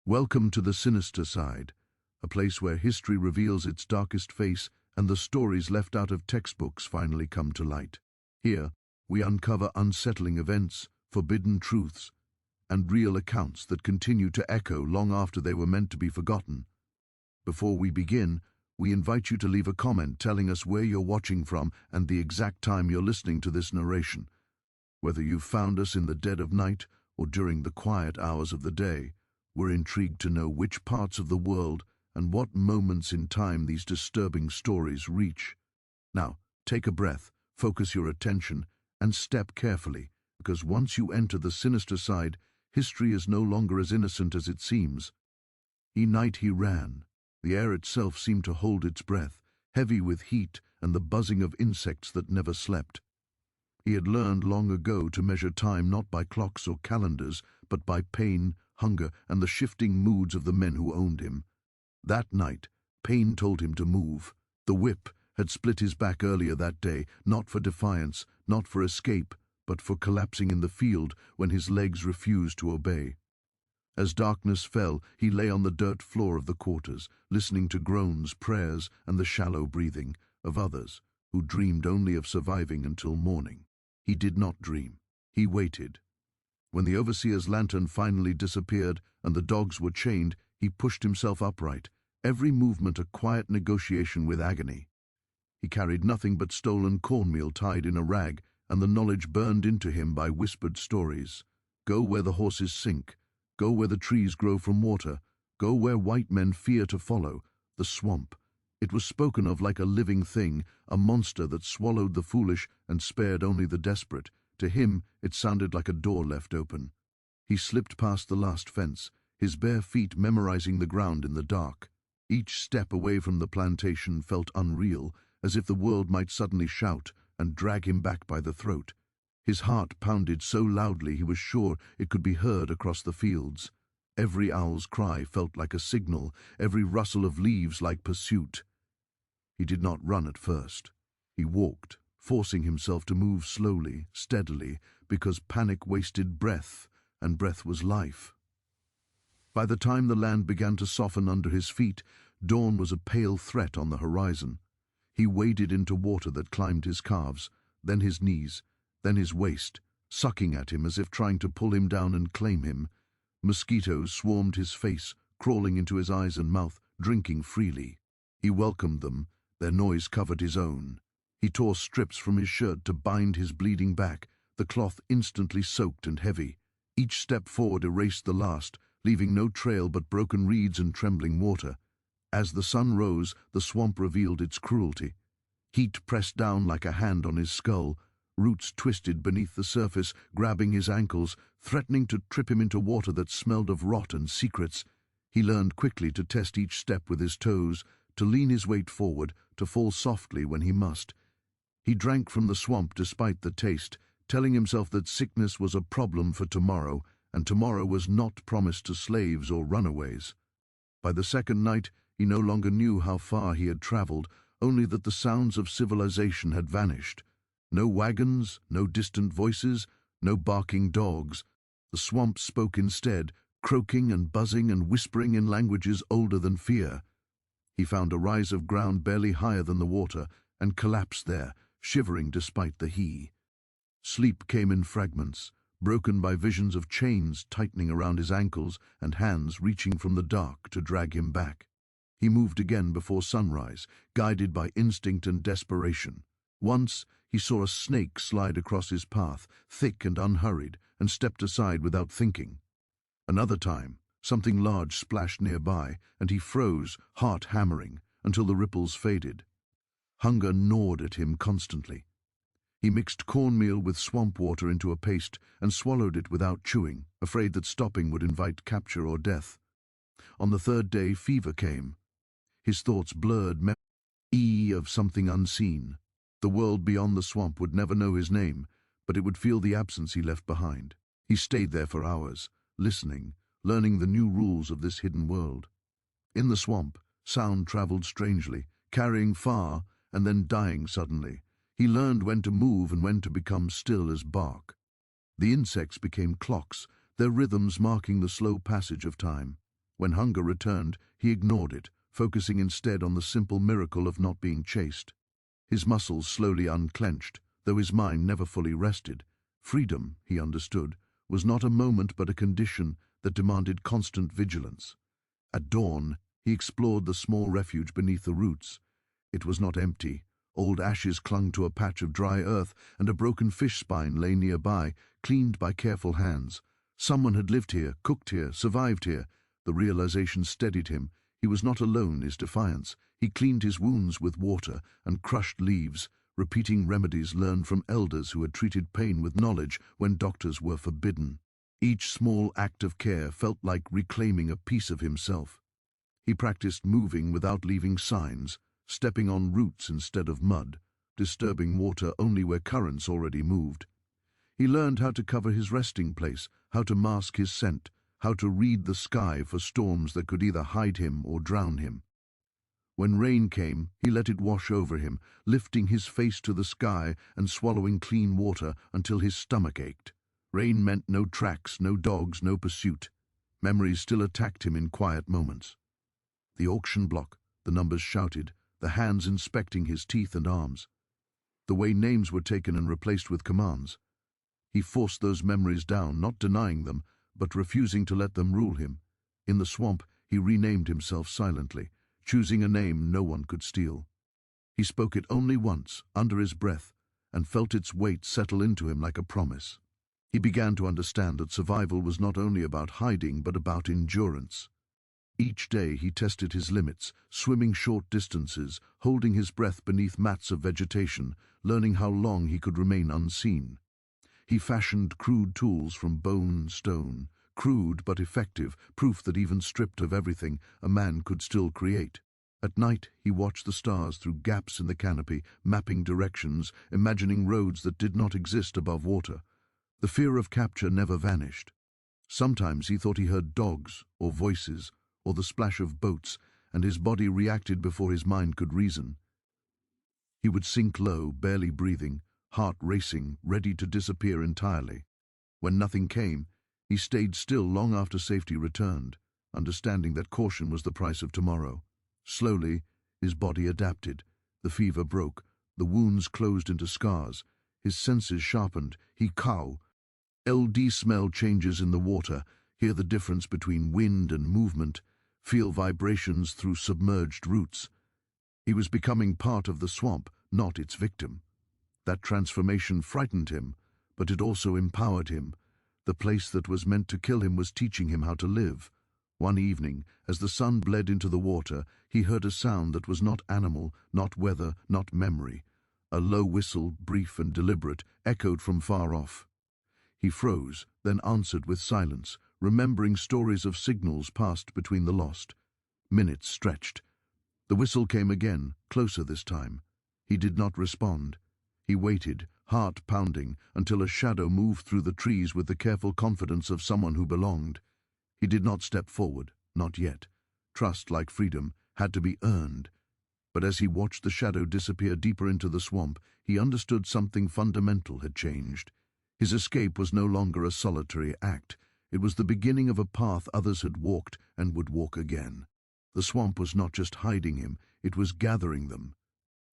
Welcome to the sinister side, a place where history reveals its darkest face and the stories left out of textbooks finally come to light. Here, we uncover unsettling events, forbidden truths, and real accounts that continue to echo long after they were meant to be forgotten. Before we begin, we invite you to leave a comment telling us where you're watching from and the exact time you're listening to this narration. Whether you've found us in the dead of night or during the quiet hours of the day, we're intrigued to know which parts of the world and what moments in time these disturbing stories reach. Now, take a breath, focus your attention, and step carefully, because once you enter the sinister side, history is no longer as innocent as it seems. Night he ran. The air itself seemed to hold its breath, heavy with heat and the buzzing of insects that never slept. He had learned long ago to measure time not by clocks or calendars, but by pain, hunger, and the shifting moods of the men who owned him. That night, pain told him to move. The whip had split his back earlier that day, not for defiance, not for escape, but for collapsing in the field when his legs refused to obey. As darkness fell, he lay on the dirt floor of the quarters, listening to groans, prayers, and the shallow breathing of others who dreamed only of surviving until morning. He did not dream. He waited. When the overseer's lantern finally disappeared and the dogs were chained, he pushed himself upright, every movement a quiet negotiation with agony. He carried nothing but stolen cornmeal tied in a rag, and the knowledge burned into him by whispered stories. Go where the horses sink. Go where the trees grow from water. Go where white men fear to follow. The swamp. It was spoken of like a living thing, a monster that swallowed the foolish and spared only the desperate. To him, it sounded like a door left open. He slipped past the last fence, his bare feet memorizing the ground in the dark. Each step away from the plantation felt unreal, as if the world might suddenly shout and drag him back by the throat. His heart pounded so loudly he was sure it could be heard across the fields. Every owl's cry felt like a signal, every rustle of leaves like pursuit. He did not run at first. He walked, forcing himself to move slowly, steadily, because panic wasted breath, and breath was life. By the time the land began to soften under his feet, dawn was a pale threat on the horizon. He waded into water that climbed his calves, then his knees, then his waist, sucking at him as if trying to pull him down and claim him. Mosquitoes swarmed his face, crawling into his eyes and mouth, drinking freely. He welcomed them, their noise covered his own. He tore strips from his shirt to bind his bleeding back, the cloth instantly soaked and heavy. Each step forward erased the last, leaving no trail but broken reeds and trembling water. As the sun rose, the swamp revealed its cruelty. Heat pressed down like a hand on his skull. Roots twisted beneath the surface, grabbing his ankles, threatening to trip him into water that smelled of rot and secrets. He learned quickly to test each step with his toes, to lean his weight forward, to fall softly when he must. He drank from the swamp despite the taste, telling himself that sickness was a problem for tomorrow, and tomorrow was not promised to slaves or runaways. By the second night, he no longer knew how far he had traveled, only that the sounds of civilization had vanished. No wagons, no distant voices, no barking dogs. The swamp spoke instead, croaking and buzzing and whispering in languages older than fear. He found a rise of ground barely higher than the water and collapsed there, shivering despite the heat. Sleep came in fragments, broken by visions of chains tightening around his ankles and hands reaching from the dark to drag him back. He moved again before sunrise, guided by instinct and desperation. Once, he saw a snake slide across his path, thick and unhurried, and stepped aside without thinking. Another time, something large splashed nearby, and he froze, heart hammering, until the ripples faded. Hunger gnawed at him constantly. He mixed cornmeal with swamp water into a paste and swallowed it without chewing, afraid that stopping would invite capture or death. On the third day, fever came. His thoughts blurred, memory of something unseen. The world beyond the swamp would never know his name, but it would feel the absence he left behind. He stayed there for hours, listening, learning the new rules of this hidden world. In the swamp, sound traveled strangely, carrying far and then dying suddenly. He learned when to move and when to become still as bark. The insects became clocks, their rhythms marking the slow passage of time. When hunger returned, he ignored it, focusing instead on the simple miracle of not being chased. His muscles slowly unclenched, though his mind never fully rested. Freedom, he understood, was not a moment but a condition that demanded constant vigilance. At dawn, he explored the small refuge beneath the roots. It was not empty. Old ashes clung to a patch of dry earth, and a broken fish spine lay nearby, cleaned by careful hands. Someone had lived here, cooked here, survived here. The realization steadied him. He was not alone in his defiance. He cleaned his wounds with water and crushed leaves, repeating remedies learned from elders who had treated pain with knowledge when doctors were forbidden. Each small act of care felt like reclaiming a piece of himself. He practiced moving without leaving signs, stepping on roots instead of mud, disturbing water only where currents already moved. He learned how to cover his resting place, how to mask his scent, how to read the sky for storms that could either hide him or drown him. When rain came, he let it wash over him, lifting his face to the sky and swallowing clean water until his stomach ached. Rain meant no tracks, no dogs, no pursuit. Memories still attacked him in quiet moments. The auction block, the numbers shouted, the hands inspecting his teeth and arms. The way names were taken and replaced with commands. He forced those memories down, not denying them, but refusing to let them rule him. In the swamp, he renamed himself silently, choosing a name no one could steal. He spoke it only once, under his breath, and felt its weight settle into him like a promise. He began to understand that survival was not only about hiding, but about endurance. Each day he tested his limits, swimming short distances, holding his breath beneath mats of vegetation, learning how long he could remain unseen. He fashioned crude tools from bone and stone, crude but effective, proof that even stripped of everything, a man could still create. At night, he watched the stars through gaps in the canopy, mapping directions, imagining roads that did not exist above water. The fear of capture never vanished. Sometimes he thought he heard dogs, or voices, or the splash of boats, and his body reacted before his mind could reason. He would sink low, barely breathing, heart racing, ready to disappear entirely. When nothing came, he stayed still long after safety returned, understanding that caution was the price of tomorrow. Slowly, his body adapted. The fever broke, the wounds closed into scars. His senses sharpened. He LD smell changes in the water, hear the difference between wind and movement, feel vibrations through submerged roots. He was becoming part of the swamp, not its victim. That transformation frightened him, but it also empowered him. The place that was meant to kill him was teaching him how to live. One evening, as the sun bled into the water, he heard a sound that was not animal, not weather, not memory. A low whistle, brief and deliberate, echoed from far off. He froze, then answered with silence, remembering stories of signals passed between the lost. Minutes stretched. The whistle came again, closer this time. He did not respond. He waited, heart pounding, until a shadow moved through the trees with the careful confidence of someone who belonged. He did not step forward, not yet. Trust, like freedom, had to be earned. But as he watched the shadow disappear deeper into the swamp, he understood something fundamental had changed. His escape was no longer a solitary act. It was the beginning of a path others had walked and would walk again. The swamp was not just hiding him, it was gathering them.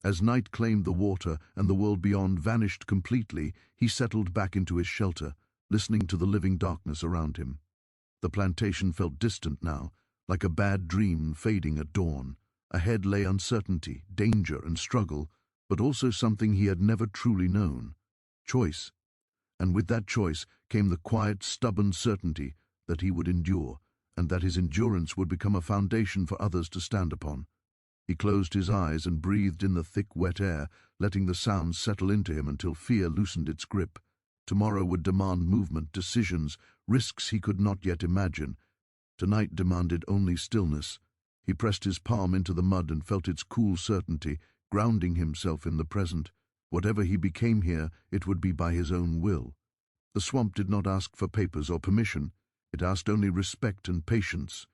As night claimed the water and the world beyond vanished completely, he settled back into his shelter, listening to the living darkness around him. The plantation felt distant now, like a bad dream fading at dawn. Ahead lay uncertainty, danger and struggle, but also something he had never truly known: choice. And with that choice came the quiet, stubborn certainty that he would endure, and that his endurance would become a foundation for others to stand upon. He closed his eyes and breathed in the thick, wet air, letting the sounds settle into him until fear loosened its grip. Tomorrow would demand movement, decisions, risks he could not yet imagine. Tonight demanded only stillness. He pressed his palm into the mud and felt its cool certainty, grounding himself in the present. Whatever he became here, it would be by his own will. The swamp did not ask for papers or permission. It asked only respect and patience.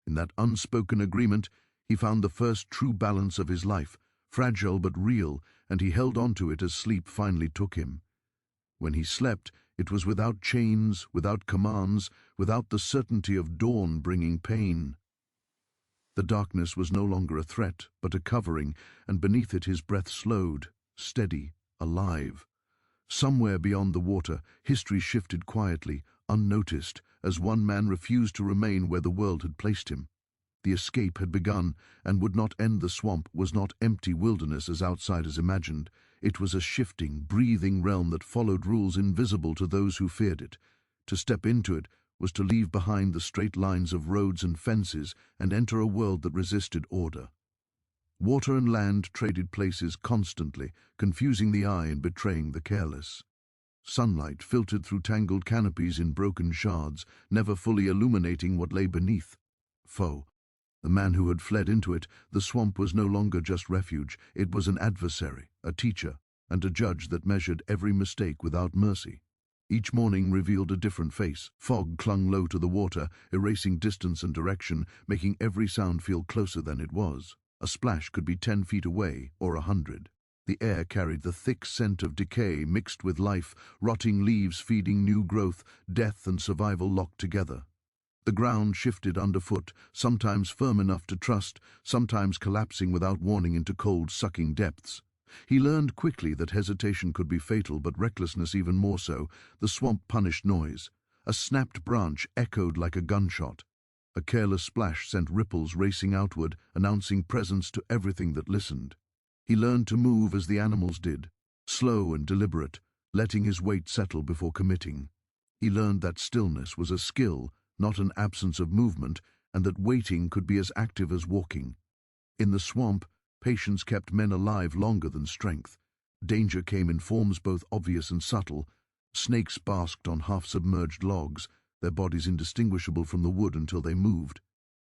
In that unspoken agreement, he found the first true balance of his life, fragile but real, and he held on to it as sleep finally took him. When he slept, It was without chains, without commands, without the certainty of dawn bringing pain. The darkness was no longer a threat, but a covering, and beneath it his breath slowed, steady, alive. Somewhere beyond the water, history shifted quietly, unnoticed, as one man refused to remain where the world had placed him. The escape had begun, and would not end. The swamp was not empty wilderness as outsiders imagined. It was a shifting, breathing realm that followed rules invisible to those who feared it. To step into it was to leave behind the straight lines of roads and fences and enter a world that resisted order. Water and land traded places constantly, confusing the eye and betraying the careless. Sunlight filtered through tangled canopies in broken shards, never fully illuminating what lay beneath. Foe. The man who had fled into it, the swamp was no longer just refuge. It was an adversary, a teacher, and a judge that measured every mistake without mercy. Each morning revealed a different face. Fog clung low to the water, erasing distance and direction, making every sound feel closer than it was. A splash could be 10 feet away, or 100. The air carried the thick scent of decay mixed with life, rotting leaves feeding new growth, death and survival locked together. The ground shifted underfoot, sometimes firm enough to trust, sometimes collapsing without warning into cold, sucking depths. He learned quickly that hesitation could be fatal, but recklessness even more so. The swamp punished noise. A snapped branch echoed like a gunshot. A careless splash sent ripples racing outward, announcing presence to everything that listened. He learned to move as the animals did, slow and deliberate, letting his weight settle before committing. He learned that stillness was a skill, not an absence of movement, and that waiting could be as active as walking. In the swamp, patience kept men alive longer than strength. Danger came in forms both obvious and subtle. Snakes basked on half-submerged logs, their bodies indistinguishable from the wood until they moved.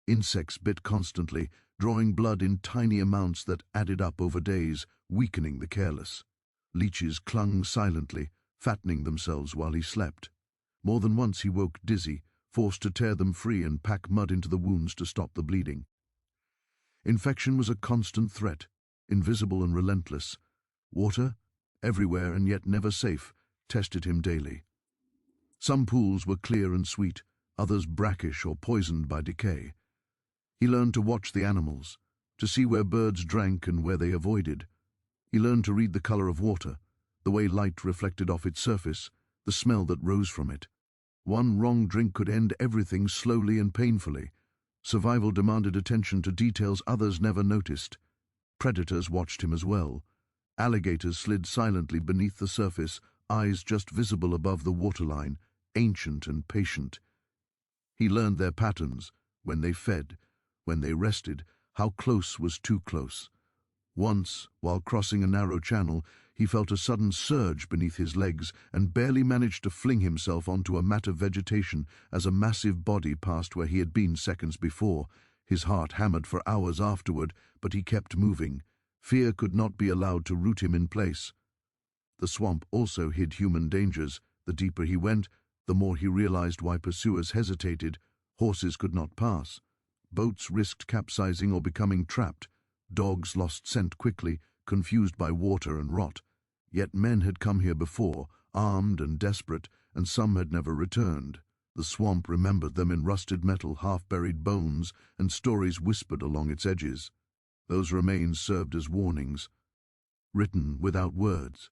Insects bit constantly, drawing blood in tiny amounts that added up over days, weakening the careless. Leeches clung silently, fattening themselves while he slept. More than once he woke dizzy, forced to tear them free and pack mud into the wounds to stop the bleeding. Infection was a constant threat, invisible and relentless. Water, everywhere and yet never safe, tested him daily. Some pools were clear and sweet, others brackish or poisoned by decay. He learned to watch the animals, to see where birds drank and where they avoided. He learned to read the color of water, the way light reflected off its surface, the smell that rose from it. One wrong drink could end everything slowly and painfully. Survival demanded attention to details others never noticed. Predators watched him as well. Alligators slid silently beneath the surface, eyes just visible above the waterline, ancient and patient. He learned their patterns, when they fed, when they rested, how close was too close. Once, while crossing a narrow channel, he felt a sudden surge beneath his legs and barely managed to fling himself onto a mat of vegetation as a massive body passed where he had been seconds before. His heart hammered for hours afterward, but he kept moving. Fear could not be allowed to root him in place. The swamp also hid human dangers. The deeper he went, the more he realized why pursuers hesitated. Horses could not pass. Boats risked capsizing or becoming trapped. Dogs lost scent quickly, confused by water and rot. Yet men had come here before, armed and desperate, and some had never returned. The swamp remembered them in rusted metal, half-buried bones, and stories whispered along its edges. Those remains served as warnings, written without words.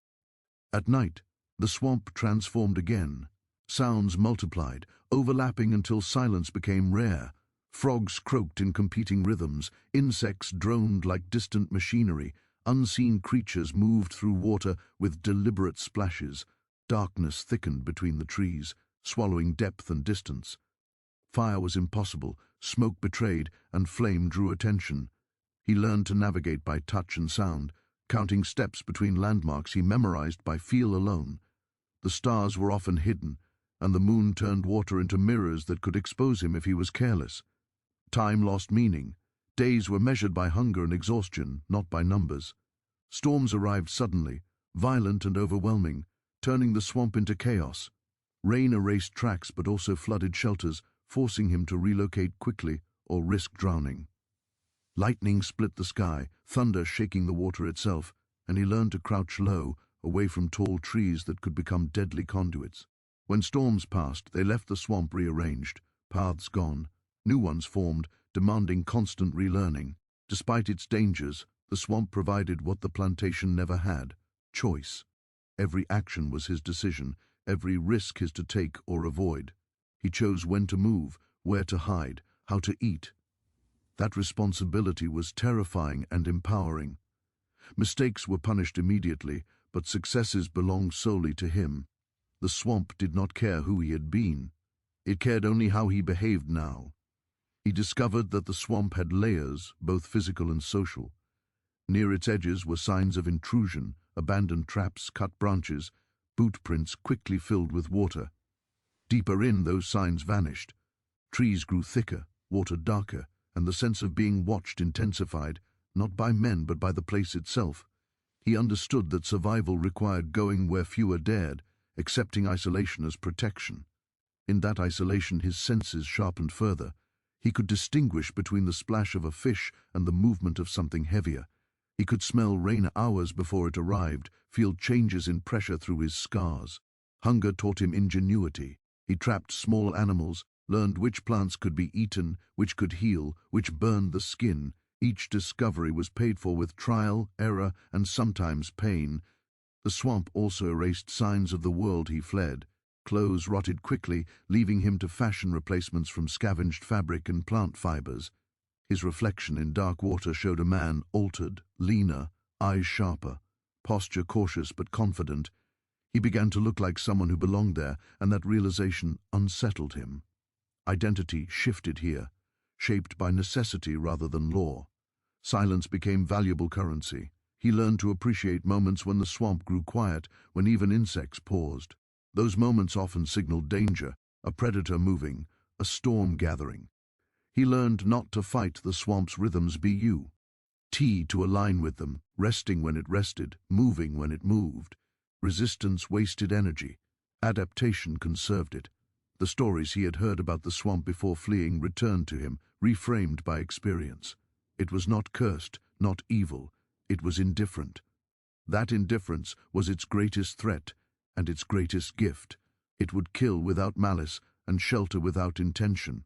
At night, the swamp transformed again. Sounds multiplied, overlapping until silence became rare. Frogs croaked in competing rhythms, insects droned like distant machinery, unseen creatures moved through water with deliberate splashes. Darkness thickened between the trees, swallowing depth and distance. Fire was impossible, smoke betrayed, and flame drew attention. He learned to navigate by touch and sound, counting steps between landmarks he memorized by feel alone. The stars were often hidden, and the moon turned water into mirrors that could expose him if he was careless. Time lost meaning. Days were measured by hunger and exhaustion, not by numbers. Storms arrived suddenly, violent and overwhelming, turning the swamp into chaos. Rain erased tracks but also flooded shelters, forcing him to relocate quickly or risk drowning. Lightning split the sky, thunder shaking the water itself, and he learned to crouch low, away from tall trees that could become deadly conduits. When storms passed, they left the swamp rearranged, paths gone, new ones formed, demanding constant relearning. Despite its dangers, the swamp provided what the plantation never had: choice. Every action was his decision, every risk his to take or avoid. He chose when to move, where to hide, how to eat. That responsibility was terrifying and empowering. Mistakes were punished immediately, but successes belonged solely to him. The swamp did not care who he had been. It cared only how he behaved now. He discovered that the swamp had layers, both physical and social. Near its edges were signs of intrusion, abandoned traps, cut branches, boot prints quickly filled with water. Deeper in, those signs vanished. Trees grew thicker, water darker, and the sense of being watched intensified, not by men but by the place itself. He understood that survival required going where fewer dared, accepting isolation as protection. In that isolation his senses sharpened further. He could distinguish between the splash of a fish and the movement of something heavier. He could smell rain hours before it arrived, feel changes in pressure through his scars. Hunger taught him ingenuity. He trapped small animals, learned which plants could be eaten, which could heal, which burned the skin. Each discovery was paid for with trial, error, and sometimes pain. The swamp also erased signs of the world he fled. Clothes rotted quickly, leaving him to fashion replacements from scavenged fabric and plant fibers. His reflection in dark water showed a man altered, leaner, eyes sharper, posture cautious but confident. He began to look like someone who belonged there, and that realization unsettled him. Identity shifted here, shaped by necessity rather than law. Silence became valuable currency. He learned to appreciate moments when the swamp grew quiet, when even insects paused. Those moments often signaled danger, a predator moving, a storm gathering. He learned not to fight the swamp's rhythms to align with them, resting when it rested, moving when it moved. Resistance wasted energy. Adaptation conserved it. The stories he had heard about the swamp before fleeing returned to him, reframed by experience. It was not cursed, not evil. It was indifferent. That indifference was its greatest threat and its greatest gift. It would kill without malice and shelter without intention.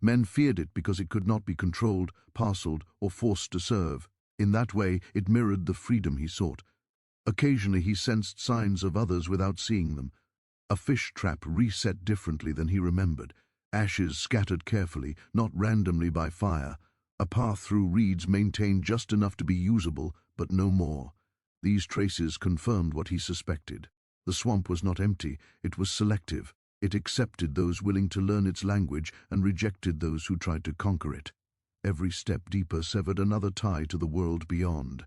Men feared it because it could not be controlled, parceled, or forced to serve. In that way, it mirrored the freedom he sought. Occasionally he sensed signs of others without seeing them. A fish trap reset differently than he remembered, ashes scattered carefully, not randomly by fire, a path through reeds maintained just enough to be usable, but no more. These traces confirmed what he suspected. The swamp was not empty, it was selective. It accepted those willing to learn its language and rejected those who tried to conquer it. Every step deeper severed another tie to the world beyond.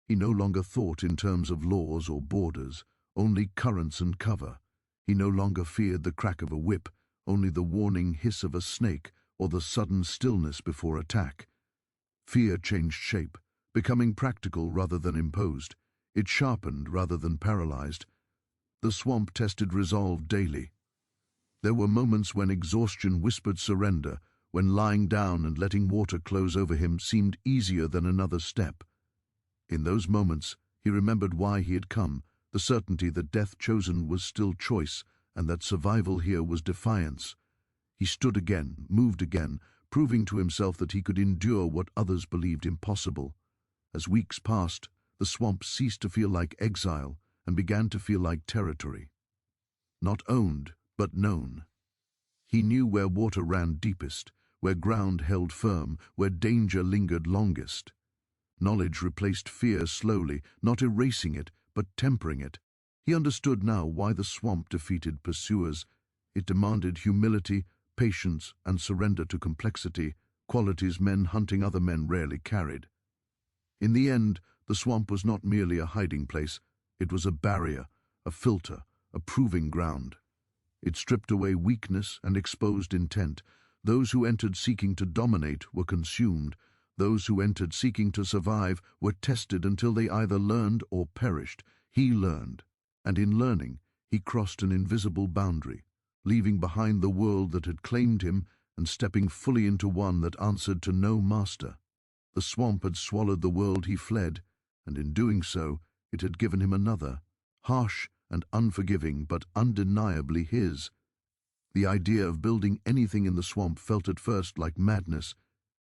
He no longer thought in terms of laws or borders, only currents and cover. He no longer feared the crack of a whip, only the warning hiss of a snake or the sudden stillness before attack. Fear changed shape, becoming practical rather than imposed. It sharpened rather than paralyzed. The swamp tested resolve daily. There were moments when exhaustion whispered surrender, when lying down and letting water close over him seemed easier than another step. In those moments, he remembered why he had come, the certainty that death chosen was still choice, and that survival here was defiance. He stood again, moved again, proving to himself that he could endure what others believed impossible. As weeks passed, the swamp ceased to feel like exile and began to feel like territory. Not owned, but known. He knew where water ran deepest, where ground held firm, where danger lingered longest. Knowledge replaced fear slowly, not erasing it, but tempering it. He understood now why the swamp defeated pursuers. It demanded humility, patience, and surrender to complexity, qualities men hunting other men rarely carried. In the end, the swamp was not merely a hiding place. It was a barrier, a filter, a proving ground. It stripped away weakness and exposed intent. Those who entered seeking to dominate were consumed. Those who entered seeking to survive were tested until they either learned or perished. He learned, and in learning, he crossed an invisible boundary, leaving behind the world that had claimed him and stepping fully into one that answered to no master. The swamp had swallowed the world he fled, and in doing so, it had given him another, harsh and unforgiving but undeniably his. The idea of building anything in the swamp felt at first like madness.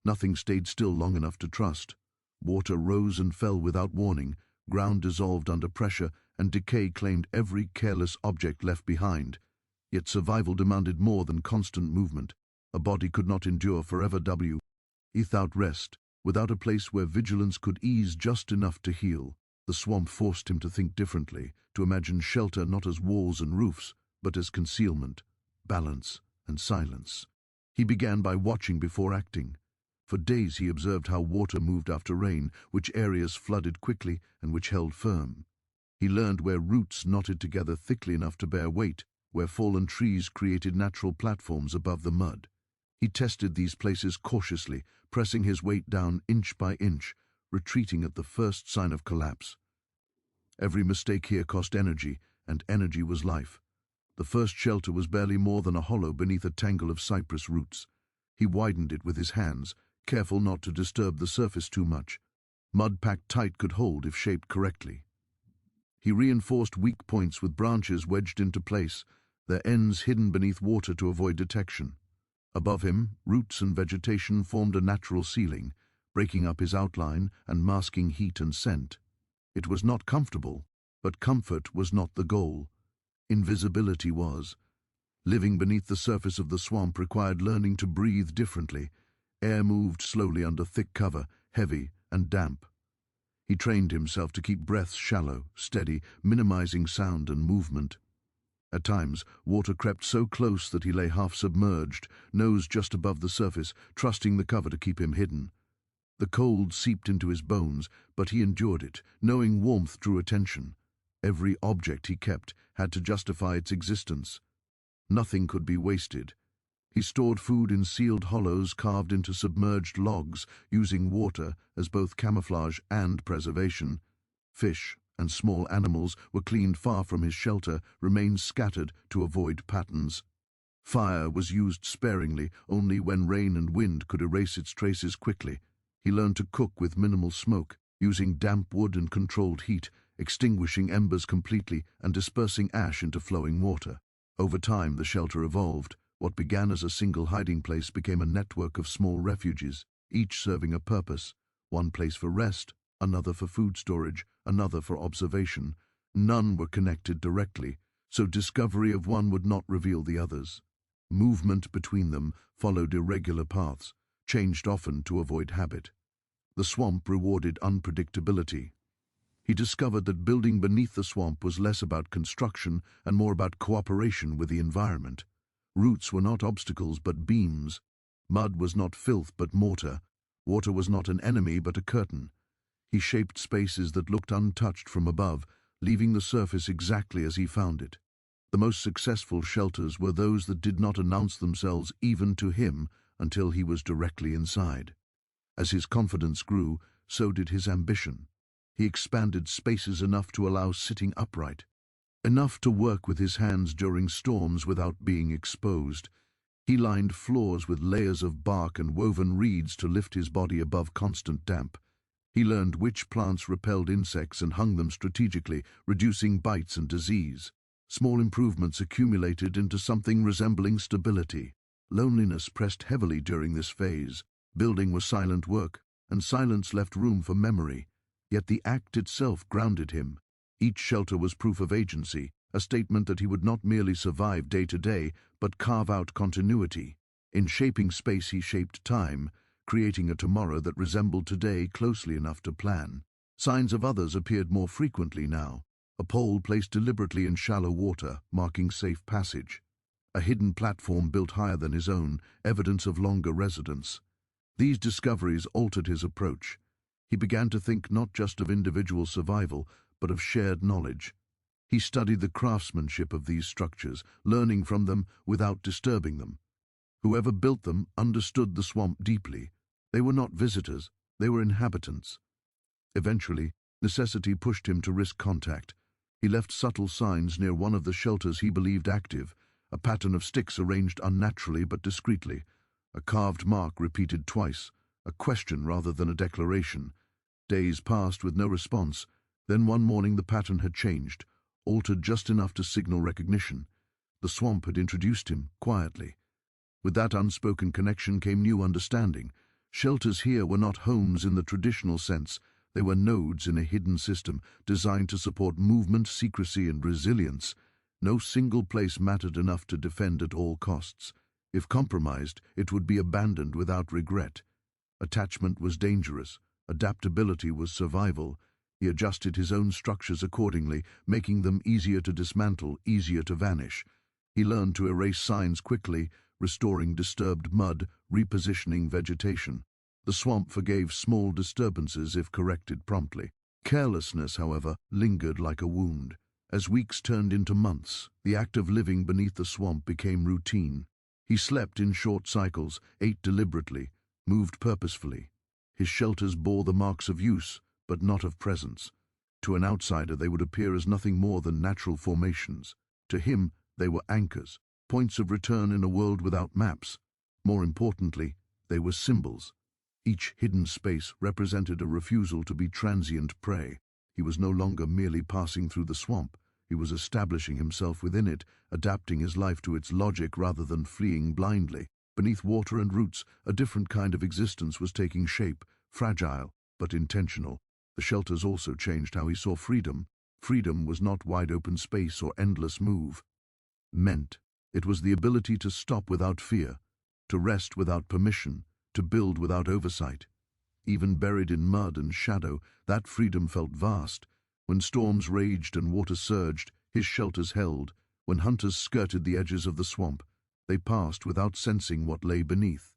Nothing stayed still long enough to trust. Water rose and fell without warning, ground dissolved under pressure, and decay claimed every careless object left behind. Yet survival demanded more than constant movement. A body could not endure forever without rest, without a place where vigilance could ease just enough to heal. The swamp forced him to think differently, to imagine shelter not as walls and roofs, but as concealment, balance, and silence. He began by watching before acting. For days he observed how water moved after rain, which areas flooded quickly and which held firm. He learned where roots knotted together thickly enough to bear weight, where fallen trees created natural platforms above the mud. He tested these places cautiously, pressing his weight down inch by inch, retreating at the first sign of collapse. Every mistake here cost energy, and energy was life. The first shelter was barely more than a hollow beneath a tangle of cypress roots. He widened it with his hands, careful not to disturb the surface too much. Mud packed tight could hold if shaped correctly. He reinforced weak points with branches wedged into place, their ends hidden beneath water to avoid detection. Above him, roots and vegetation formed a natural ceiling, breaking up his outline and masking heat and scent. It was not comfortable, but comfort was not the goal. Invisibility was. Living beneath the surface of the swamp required learning to breathe differently. Air moved slowly under thick cover, heavy and damp. He trained himself to keep breaths shallow, steady, minimizing sound and movement. At times, water crept so close that he lay half submerged, nose just above the surface, trusting the cover to keep him hidden. The cold seeped into his bones, but he endured it, knowing warmth drew attention. Every object he kept had to justify its existence. Nothing could be wasted. He stored food in sealed hollows carved into submerged logs, using water as both camouflage and preservation. Fish and small animals were cleaned far from his shelter, remained scattered to avoid patterns. Fire was used sparingly, only when rain and wind could erase its traces quickly. He learned to cook with minimal smoke, using damp wood and controlled heat, extinguishing embers completely and dispersing ash into flowing water. Over time, the shelter evolved. What began as a single hiding place became a network of small refuges, each serving a purpose. One place for rest, another for food storage, another for observation. None were connected directly, so discovery of one would not reveal the others. Movement between them followed irregular paths, changed often to avoid habit. The swamp rewarded unpredictability. He discovered that building beneath the swamp was less about construction and more about cooperation with the environment. Roots were not obstacles but beams. Mud was not filth but mortar. Water was not an enemy but a curtain. He shaped spaces that looked untouched from above, leaving the surface exactly as he found it. The most successful shelters were those that did not announce themselves even to him until he was directly inside. As his confidence grew, so did his ambition. He expanded spaces enough to allow sitting upright, enough to work with his hands during storms without being exposed. He lined floors with layers of bark and woven reeds to lift his body above constant damp. He learned which plants repelled insects and hung them strategically, reducing bites and disease. Small improvements accumulated into something resembling stability. Loneliness pressed heavily during this phase. Building was silent work, and silence left room for memory. Yet the act itself grounded him. Each shelter was proof of agency, a statement that he would not merely survive day to day, but carve out continuity. In shaping space he shaped time, creating a tomorrow that resembled today closely enough to plan. Signs of others appeared more frequently now. A pole placed deliberately in shallow water, marking safe passage. A hidden platform built higher than his own, evidence of longer residence. These discoveries altered his approach. He began to think not just of individual survival, but of shared knowledge. He studied the craftsmanship of these structures, learning from them without disturbing them. Whoever built them understood the swamp deeply. They were not visitors, they were inhabitants. Eventually, necessity pushed him to risk contact. He left subtle signs near one of the shelters he believed active, a pattern of sticks arranged unnaturally but discreetly, a carved mark repeated twice, a question rather than a declaration. Days passed with no response. Then one morning the pattern had changed. altered just enough to signal recognition. The swamp had introduced him, quietly. With that unspoken connection came new understanding. Shelters here were not homes in the traditional sense. They were nodes in a hidden system, designed to support movement, secrecy, and resilience. No single place mattered enough to defend at all costs. If compromised, it would be abandoned without regret. Attachment was dangerous. Adaptability was survival. He adjusted his own structures accordingly, making them easier to dismantle, easier to vanish. He learned to erase signs quickly, restoring disturbed mud, repositioning vegetation. The swamp forgave small disturbances if corrected promptly. Carelessness, however, lingered like a wound. As weeks turned into months, the act of living beneath the swamp became routine. He slept in short cycles, ate deliberately, moved purposefully. His shelters bore the marks of use, but not of presence. To an outsider, they would appear as nothing more than natural formations. To him, they were anchors, points of return in a world without maps. More importantly, they were symbols. Each hidden space represented a refusal to be transient prey. He was no longer merely passing through the swamp. He was establishing himself within it, adapting his life to its logic rather than fleeing blindly. Beneath water and roots, a different kind of existence was taking shape, fragile but intentional. The shelters also changed how he saw freedom. Freedom was not wide-open space or endless move. It was the ability to stop without fear, to rest without permission, to build without oversight. Even buried in mud and shadow, that freedom felt vast. When storms raged and water surged, his shelters held. When hunters skirted the edges of the swamp, they passed without sensing what lay beneath.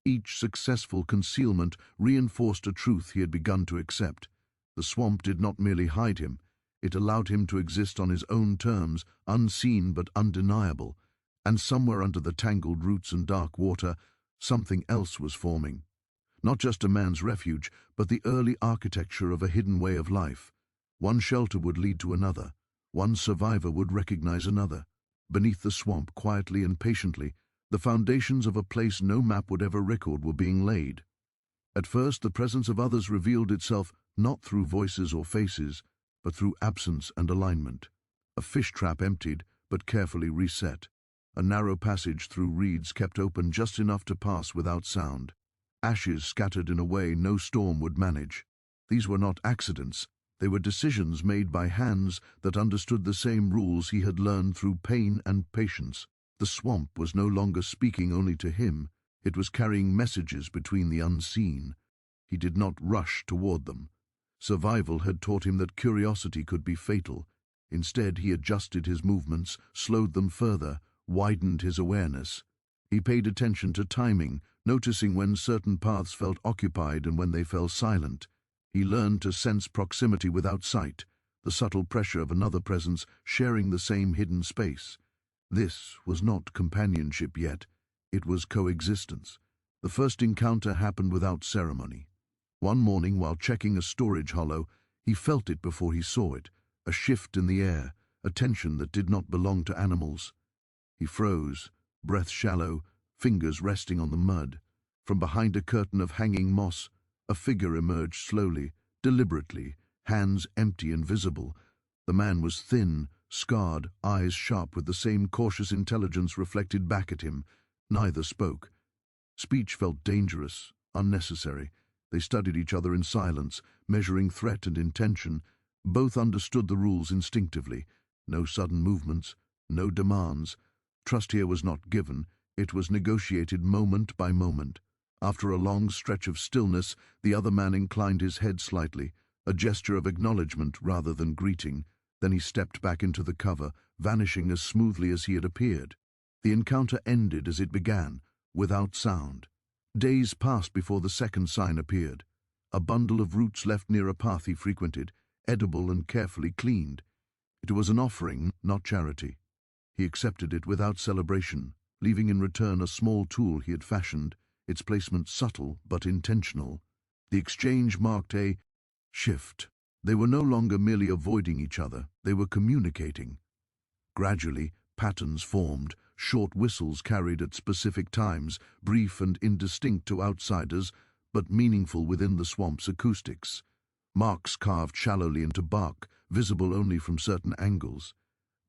Each successful concealment reinforced a truth he had begun to accept. The swamp did not merely hide him, it allowed him to exist on his own terms, unseen but undeniable. And somewhere under the tangled roots and dark water, something else was forming. Not just a man's refuge, but the early architecture of a hidden way of life. One shelter would lead to another. One survivor would recognize another. Beneath the swamp, quietly and patiently, the foundations of a place no map would ever record were being laid. At first, the presence of others revealed itself not through voices or faces, but through absence and alignment. A fish trap emptied, but carefully reset. A narrow passage through reeds kept open just enough to pass without sound. Ashes scattered in a way no storm would manage. These were not accidents. They were decisions made by hands that understood the same rules he had learned through pain and patience. The swamp was no longer speaking only to him. It was carrying messages between the unseen. He did not rush toward them. Survival had taught him that curiosity could be fatal. Instead, he adjusted his movements, slowed them further, widened his awareness. He paid attention to timing, noticing when certain paths felt occupied and when they fell silent. He learned to sense proximity without sight, the subtle pressure of another presence sharing the same hidden space. This was not companionship yet, it was coexistence. The first encounter happened without ceremony. One morning, while checking a storage hollow, he felt it before he saw it, a shift in the air, a tension that did not belong to animals. He froze, breath shallow, fingers resting on the mud. From behind a curtain of hanging moss, a figure emerged slowly, deliberately, hands empty and visible. The man was thin, scarred, eyes sharp with the same cautious intelligence reflected back at him. Neither spoke. Speech felt dangerous, unnecessary. They studied each other in silence, measuring threat and intention. Both understood the rules instinctively. No sudden movements, no demands. Trust here was not given, it was negotiated moment by moment. After a long stretch of stillness, the other man inclined his head slightly, a gesture of acknowledgement rather than greeting. Then he stepped back into the cover, vanishing as smoothly as he had appeared. The encounter ended as it began, without sound. Days passed before the second sign appeared. A bundle of roots left near a path he frequented, edible and carefully cleaned. It was an offering, not charity. He accepted it without celebration, leaving in return a small tool he had fashioned, its placement subtle but intentional. The exchange marked a shift. They were no longer merely avoiding each other, they were communicating. Gradually, patterns formed, short whistles carried at specific times, brief and indistinct to outsiders, but meaningful within the swamp's acoustics. marks carved shallowly into bark, visible only from certain angles.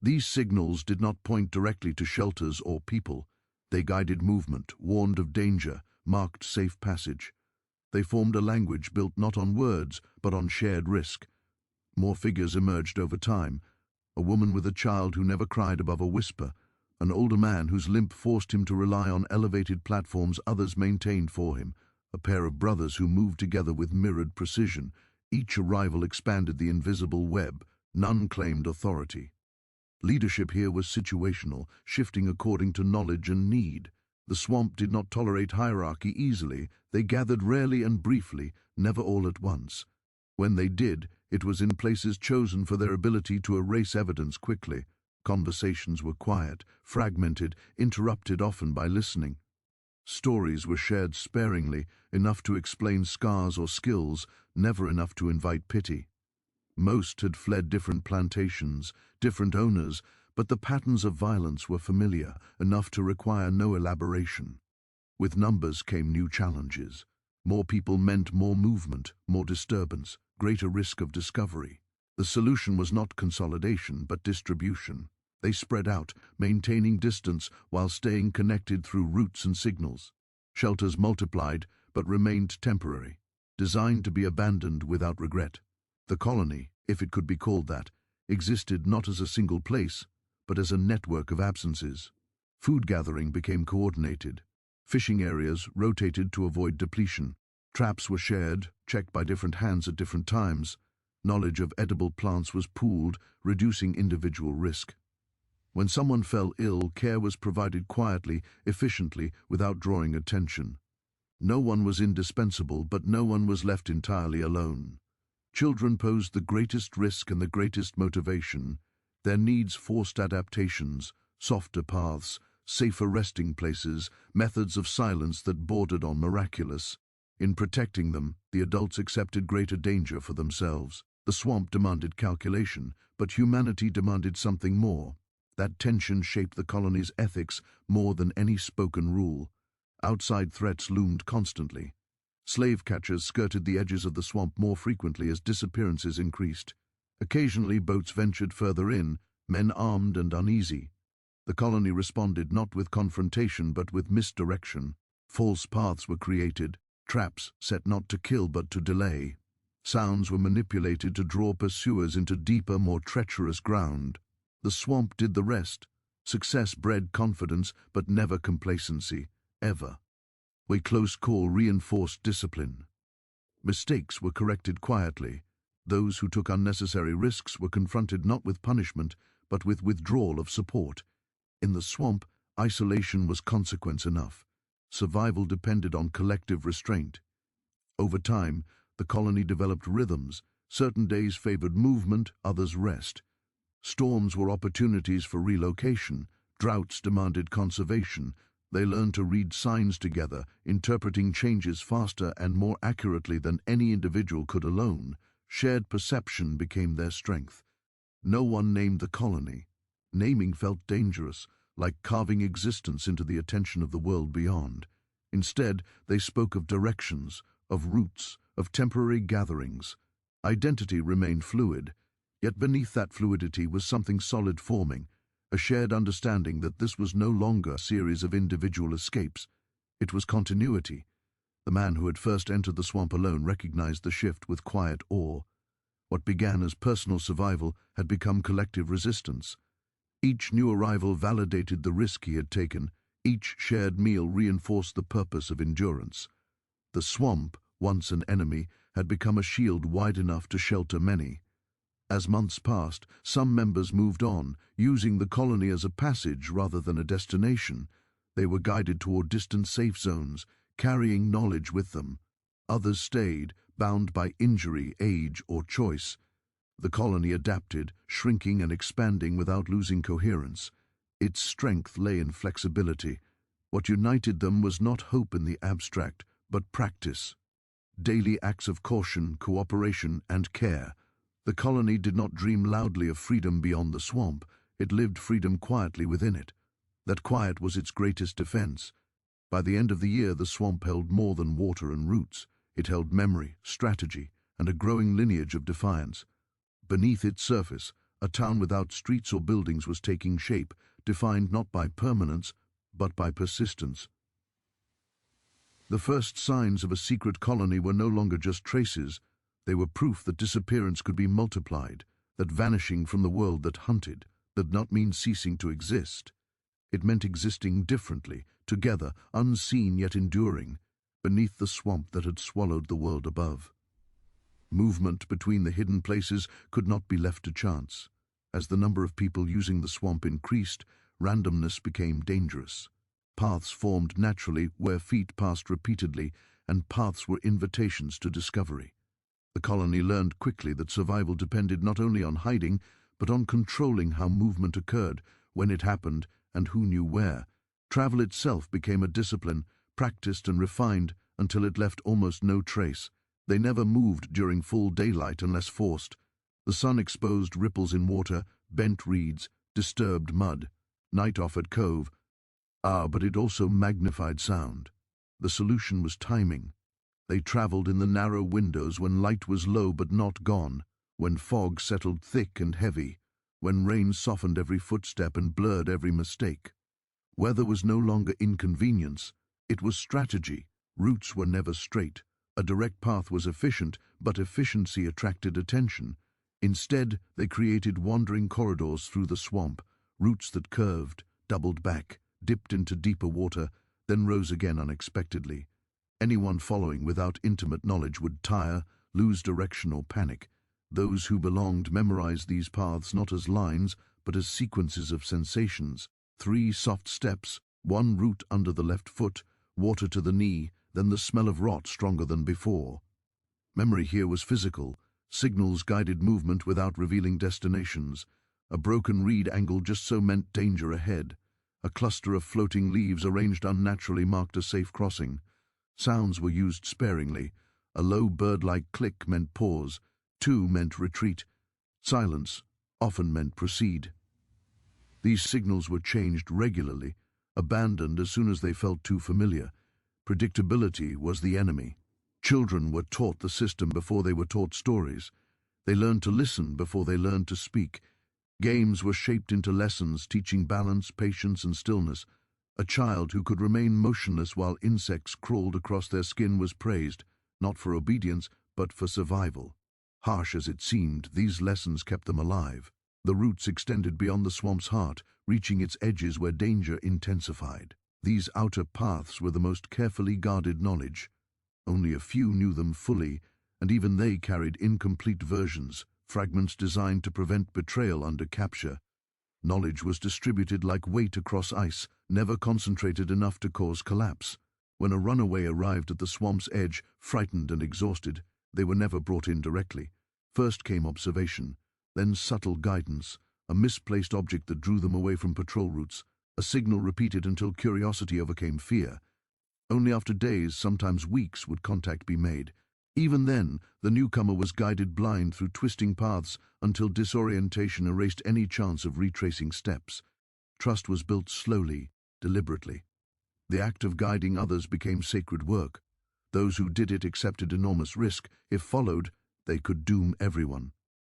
These signals did not point directly to shelters or people. They guided movement, warned of danger, marked safe passage. They formed a language built not on words, but on shared risk. More figures emerged over time. A woman with a child who never cried above a whisper, an older man whose limp forced him to rely on elevated platforms others maintained for him, a pair of brothers who moved together with mirrored precision. Each arrival expanded the invisible web. None claimed authority. Leadership here was situational, shifting according to knowledge and need. The swamp did not tolerate hierarchy easily. They gathered rarely and briefly, never all at once. When they did, it was in places chosen for their ability to erase evidence quickly. Conversations were quiet, fragmented, interrupted often by listening. Stories were shared sparingly, enough to explain scars or skills, never enough to invite pity. Most had fled different plantations, different owners, but the patterns of violence were familiar, enough to require no elaboration. With numbers came new challenges. More people meant more movement, more disturbance, greater risk of discovery. The solution was not consolidation, but distribution. They spread out, maintaining distance while staying connected through routes and signals. Shelters multiplied, but remained temporary, designed to be abandoned without regret. The colony, if it could be called that, existed not as a single place, but as a network of absences. Food gathering became coordinated. Fishing areas rotated to avoid depletion. Traps were shared, checked by different hands at different times. Knowledge of edible plants was pooled, reducing individual risk. When someone fell ill, care was provided quietly, efficiently, without drawing attention. No one was indispensable, but no one was left entirely alone. Children posed the greatest risk and the greatest motivation. Their needs forced adaptations, softer paths, safer resting places, methods of silence that bordered on miraculous. In protecting them, the adults accepted greater danger for themselves. The swamp demanded calculation, but humanity demanded something more. That tension shaped the colony's ethics more than any spoken rule. Outside threats loomed constantly. Slave catchers skirted the edges of the swamp more frequently as disappearances increased. Occasionally boats ventured further in, men armed and uneasy. The colony responded not with confrontation but with misdirection. False paths were created, traps set not to kill but to delay. Sounds were manipulated to draw pursuers into deeper, more treacherous ground. The swamp did the rest. Success bred confidence, but never complacency, ever. A close call reinforced discipline. Mistakes were corrected quietly. Those who took unnecessary risks were confronted not with punishment, but with withdrawal of support. In the swamp, isolation was consequence enough. Survival depended on collective restraint. Over time, the colony developed rhythms. Certain days favored movement, others rest. Storms were opportunities for relocation. Droughts demanded conservation. They learned to read signs together, interpreting changes faster and more accurately than any individual could alone. Shared perception became their strength. No one named the colony. Naming felt dangerous, like carving existence into the attention of the world beyond. Instead, they spoke of directions, of routes, of temporary gatherings. Identity remained fluid, yet beneath that fluidity was something solid forming, a shared understanding that this was no longer a series of individual escapes. It was continuity. The man who had first entered the swamp alone recognized the shift with quiet awe. What began as personal survival had become collective resistance. Each new arrival validated the risk he had taken. Each shared meal reinforced the purpose of endurance. The swamp, once an enemy, had become a shield wide enough to shelter many. As months passed, some members moved on, using the colony as a passage rather than a destination. They were guided toward distant safe zones, carrying knowledge with them. Others stayed, bound by injury, age, or choice. The colony adapted, shrinking and expanding without losing coherence. Its strength lay in flexibility. What united them was not hope in the abstract, but practice. Daily acts of caution, cooperation, and care. The colony did not dream loudly of freedom beyond the swamp. It lived freedom quietly within it. That quiet was its greatest defense. By the end of the year, the swamp held more than water and roots. It held memory, strategy, and a growing lineage of defiance. Beneath its surface, a town without streets or buildings was taking shape, defined not by permanence, but by persistence. The first signs of a secret colony were no longer just traces. They were proof that disappearance could be multiplied, that vanishing from the world that hunted did not mean ceasing to exist. It meant existing differently, together, unseen yet enduring, beneath the swamp that had swallowed the world above. Movement between the hidden places could not be left to chance. As the number of people using the swamp increased, randomness became dangerous. Paths formed naturally where feet passed repeatedly, and paths were invitations to discovery. The colony learned quickly that survival depended not only on hiding, but on controlling how movement occurred, when it happened, and who knew where. Travel itself became a discipline, practiced and refined until it left almost no trace. They never moved during full daylight unless forced. The sun exposed ripples in water, bent reeds, disturbed mud. Night offered cove. But it also magnified sound. The solution was timing. They traveled in the narrow windows when light was low but not gone, when fog settled thick and heavy, when rain softened every footstep and blurred every mistake. Weather was no longer inconvenience, it was strategy. Routes were never straight. A direct path was efficient, but efficiency attracted attention. Instead, they created wandering corridors through the swamp, routes that curved, doubled back, dipped into deeper water, then rose again unexpectedly. Anyone following without intimate knowledge would tire, lose direction or panic. Those who belonged memorized these paths not as lines, but as sequences of sensations. 3 soft steps, 1 root under the left foot, water to the knee, then the smell of rot stronger than before. Memory here was physical. Signals guided movement without revealing destinations. A broken reed angle just so meant danger ahead. A cluster of floating leaves arranged unnaturally marked a safe crossing. Sounds were used sparingly. A low bird-like click meant pause. 2 meant retreat. Silence often meant proceed. These signals were changed regularly, abandoned as soon as they felt too familiar. Predictability was the enemy. Children were taught the system before they were taught stories. They learned to listen before they learned to speak. Games were shaped into lessons, teaching balance, patience, and stillness. A child who could remain motionless while insects crawled across their skin was praised, not for obedience, but for survival. Harsh as it seemed, these lessons kept them alive. The roots extended beyond the swamp's heart, reaching its edges where danger intensified. These outer paths were the most carefully guarded knowledge. Only a few knew them fully, and even they carried incomplete versions, fragments designed to prevent betrayal under capture. Knowledge was distributed like weight across ice, never concentrated enough to cause collapse. When a runaway arrived at the swamp's edge, frightened and exhausted, they were never brought in directly. First came observation, then subtle guidance, a misplaced object that drew them away from patrol routes, a signal repeated until curiosity overcame fear. Only after days, sometimes weeks, would contact be made. Even then, the newcomer was guided blind through twisting paths until disorientation erased any chance of retracing steps. Trust was built slowly, deliberately. The act of guiding others became sacred work. Those who did it accepted enormous risk. If followed, they could doom everyone.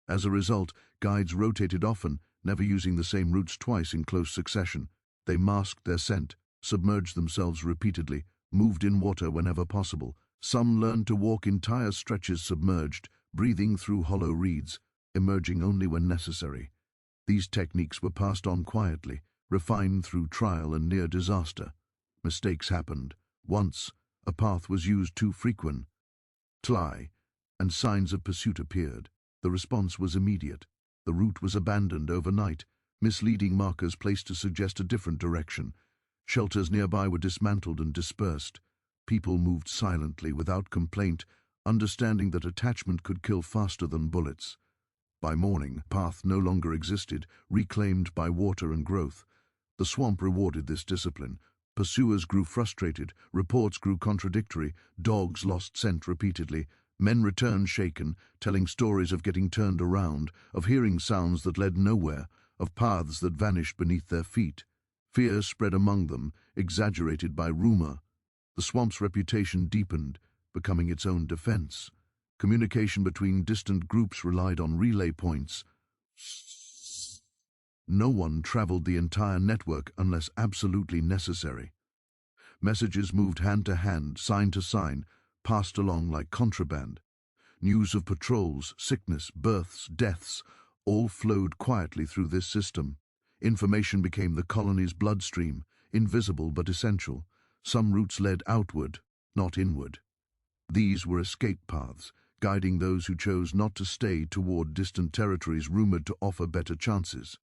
As a result, guides rotated often, never using the same routes twice in close succession. They masked their scent, submerged themselves repeatedly, moved in water whenever possible. Some learned to walk entire stretches submerged, breathing through hollow reeds, emerging only when necessary. These techniques were passed on quietly, refined through trial and near disaster. Mistakes happened. Once, a path was used too frequently, and signs of pursuit appeared. The response was immediate. The route was abandoned overnight, misleading markers placed to suggest a different direction. Shelters nearby were dismantled and dispersed. People moved silently, without complaint, understanding that attachment could kill faster than bullets. By morning, path no longer existed, reclaimed by water and growth. The swamp rewarded this discipline. Pursuers grew frustrated, reports grew contradictory, dogs lost scent repeatedly. Men returned shaken, telling stories of getting turned around, of hearing sounds that led nowhere, of paths that vanished beneath their feet. Fear spread among them, exaggerated by rumor. The swamp's reputation deepened, becoming its own defense. Communication between distant groups relied on relay points. No one traveled the entire network unless absolutely necessary. Messages moved hand to hand, sign to sign, passed along like contraband. News of patrols, sickness, births, deaths, all flowed quietly through this system. Information became the colony's bloodstream, invisible but essential. Some routes led outward, not inward. These were escape paths, guiding those who chose not to stay toward distant territories rumored to offer better chances.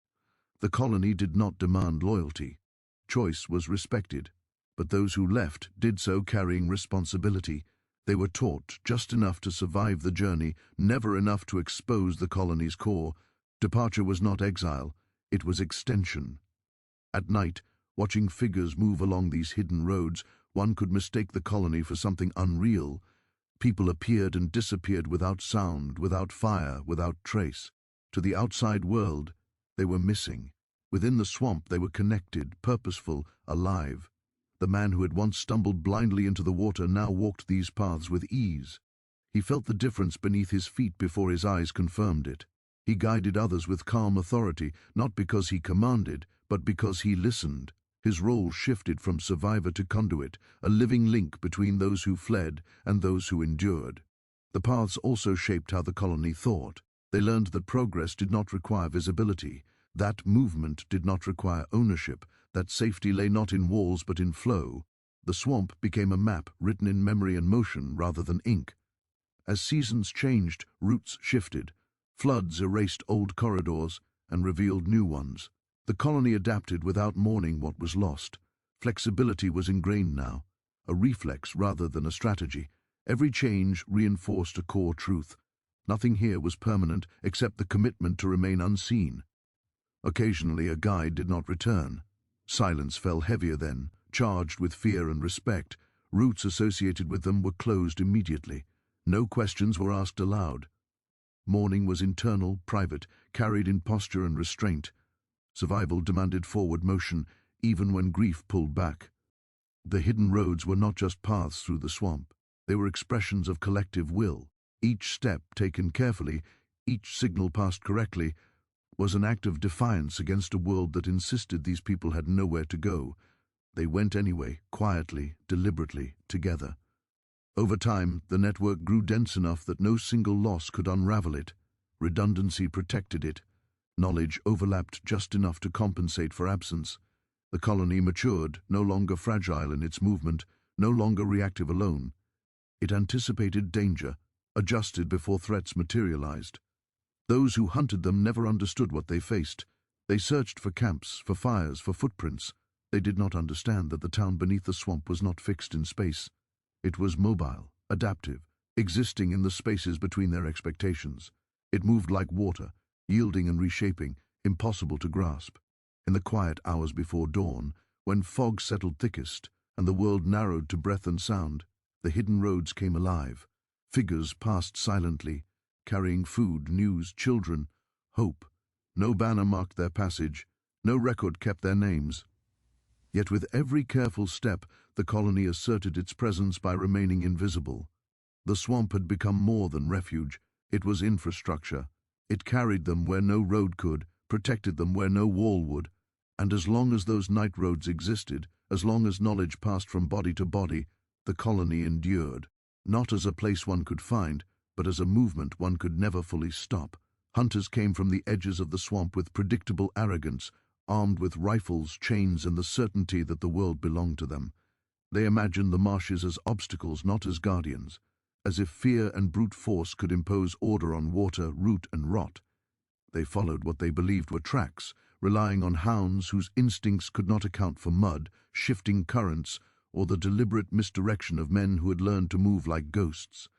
The colony did not demand loyalty. Choice was respected, but those who left did so carrying responsibility. They were taught just enough to survive the journey, never enough to expose the colony's core. Departure was not exile, it was extension. At night, watching figures move along these hidden roads, one could mistake the colony for something unreal. People appeared and disappeared without sound, without fire, without trace. To the outside world, they were missing. Within the swamp, they were connected, purposeful, alive. The man who had once stumbled blindly into the water now walked these paths with ease. He felt the difference beneath his feet before his eyes confirmed it. He guided others with calm authority, not because he commanded, but because he listened. His role shifted from survivor to conduit, a living link between those who fled and those who endured. The paths also shaped how the colony thought. They learned that progress did not require visibility, that movement did not require ownership, that safety lay not in walls but in flow. The swamp became a map written in memory and motion rather than ink. As seasons changed, routes shifted. Floods erased old corridors and revealed new ones. The colony adapted without mourning what was lost. Flexibility was ingrained now, a reflex rather than a strategy. Every change reinforced a core truth. Nothing here was permanent except the commitment to remain unseen. Occasionally a guide did not return. Silence fell heavier then, charged with fear and respect. Routes associated with them were closed immediately. No questions were asked aloud. Mourning was internal, private, carried in posture and restraint. Survival demanded forward motion, even when grief pulled back. The hidden roads were not just paths through the swamp. They were expressions of collective will. Each step taken carefully, each signal passed correctly, was an act of defiance against a world that insisted these people had nowhere to go. They went anyway, quietly, deliberately, together. Over time, the network grew dense enough that no single loss could unravel it. Redundancy protected it. Knowledge overlapped just enough to compensate for absence. The colony matured, no longer fragile in its movement, no longer reactive alone. It anticipated danger, adjusted before threats materialized. Those who hunted them never understood what they faced. They searched for camps, for fires, for footprints. They did not understand that the town beneath the swamp was not fixed in space. It was mobile, adaptive, existing in the spaces between their expectations. It moved like water, yielding and reshaping, impossible to grasp. In the quiet hours before dawn, when fog settled thickest and the world narrowed to breath and sound, the hidden roads came alive. Figures passed silently, carrying food, news, children, hope. No banner marked their passage, no record kept their names. Yet with every careful step, the colony asserted its presence by remaining invisible. The swamp had become more than refuge. It was infrastructure. It carried them where no road could, protected them where no wall would. And as long as those night roads existed, as long as knowledge passed from body to body, the colony endured. Not as a place one could find, but as a movement one could never fully stop. Hunters came from the edges of the swamp with predictable arrogance, armed with rifles, chains, and the certainty that the world belonged to them. They imagined the marshes as obstacles, not as guardians, as if fear and brute force could impose order on water, root, and rot. They followed what they believed were tracks, relying on hounds whose instincts could not account for mud, shifting currents, or the deliberate misdirection of men who had learned to move like ghosts.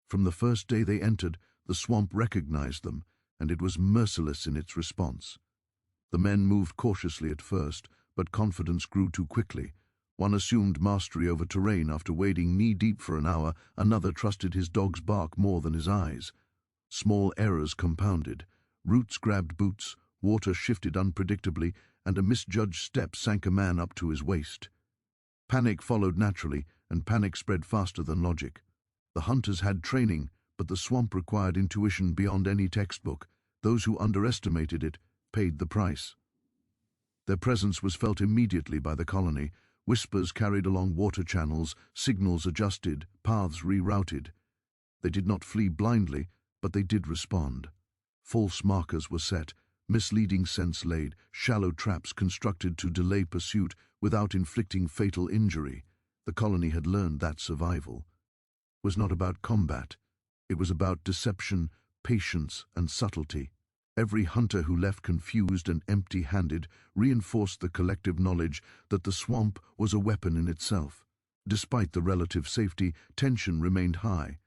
From the first day they entered, the swamp recognized them, and it was merciless in its response. The men moved cautiously at first, but confidence grew too quickly. One assumed mastery over terrain after wading knee-deep for an hour, another trusted his dog's bark more than his eyes. Small errors compounded. Roots grabbed boots, water shifted unpredictably, and a misjudged step sank a man up to his waist. Panic followed naturally, and panic spread faster than logic. The hunters had training, But the swamp required intuition beyond any textbook. Those who underestimated it paid the price. Their presence was felt immediately by the colony. Whispers carried along water channels, signals adjusted, paths rerouted. They did not flee blindly, but they did respond. False markers were set, misleading scents laid, shallow traps constructed to delay pursuit without inflicting fatal injury. The colony had learned that survival was not about combat. It was about deception, patience, and subtlety. Every hunter who left confused and empty-handed reinforced the collective knowledge that the swamp was a weapon in itself. Despite the relative safety, tension remained high.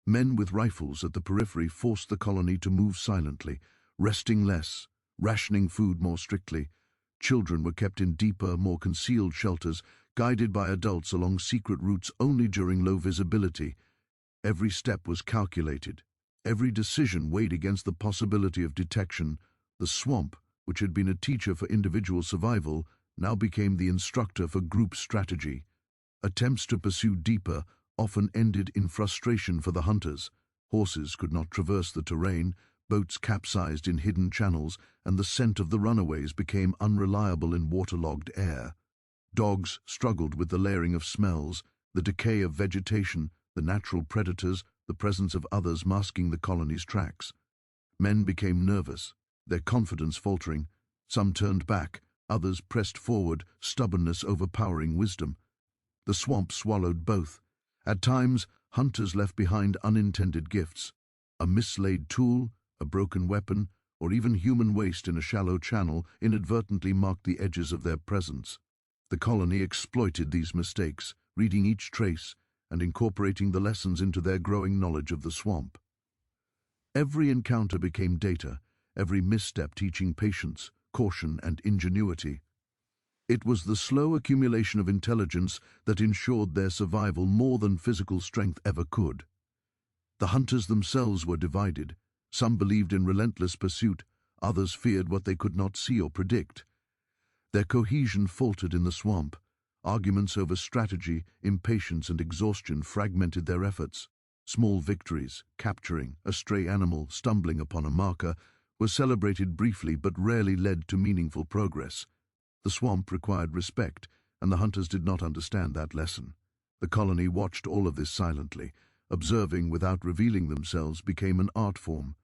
Men with rifles at the periphery forced the colony to move silently, resting less, rationing food more strictly. Children were kept in deeper, more concealed shelters, guided by adults along secret routes only during low visibility. Every step was calculated. Every decision weighed against the possibility of detection. The swamp, which had been a teacher for individual survival, now became the instructor for group strategy. Attempts to pursue deeper often ended in frustration for the hunters. Horses could not traverse the terrain, boats capsized in hidden channels, and the scent of the runaways became unreliable in waterlogged air. Dogs struggled with the layering of smells, the decay of vegetation, the natural predators, the presence of others masking the colony's tracks. Men became nervous, their confidence faltering. Some turned back, others pressed forward, stubbornness overpowering wisdom. The swamp swallowed both. At times, hunters left behind unintended gifts. A mislaid tool, a broken weapon, or even human waste in a shallow channel inadvertently marked the edges of their presence. The colony exploited these mistakes, reading each trace and incorporating the lessons into their growing knowledge of the swamp. Every encounter became data, every misstep teaching patience, caution, and ingenuity. It was the slow accumulation of intelligence that ensured their survival more than physical strength ever could. The hunters themselves were divided. Some believed in relentless pursuit, others feared what they could not see or predict. Their cohesion faltered in the swamp. Arguments over strategy, impatience, and exhaustion fragmented their efforts. Small victories, capturing a stray animal, stumbling upon a marker, were celebrated briefly but rarely led to meaningful progress. The swamp required respect, and the hunters did not understand that lesson. The colony watched all of this silently. Observing without revealing themselves became an art form.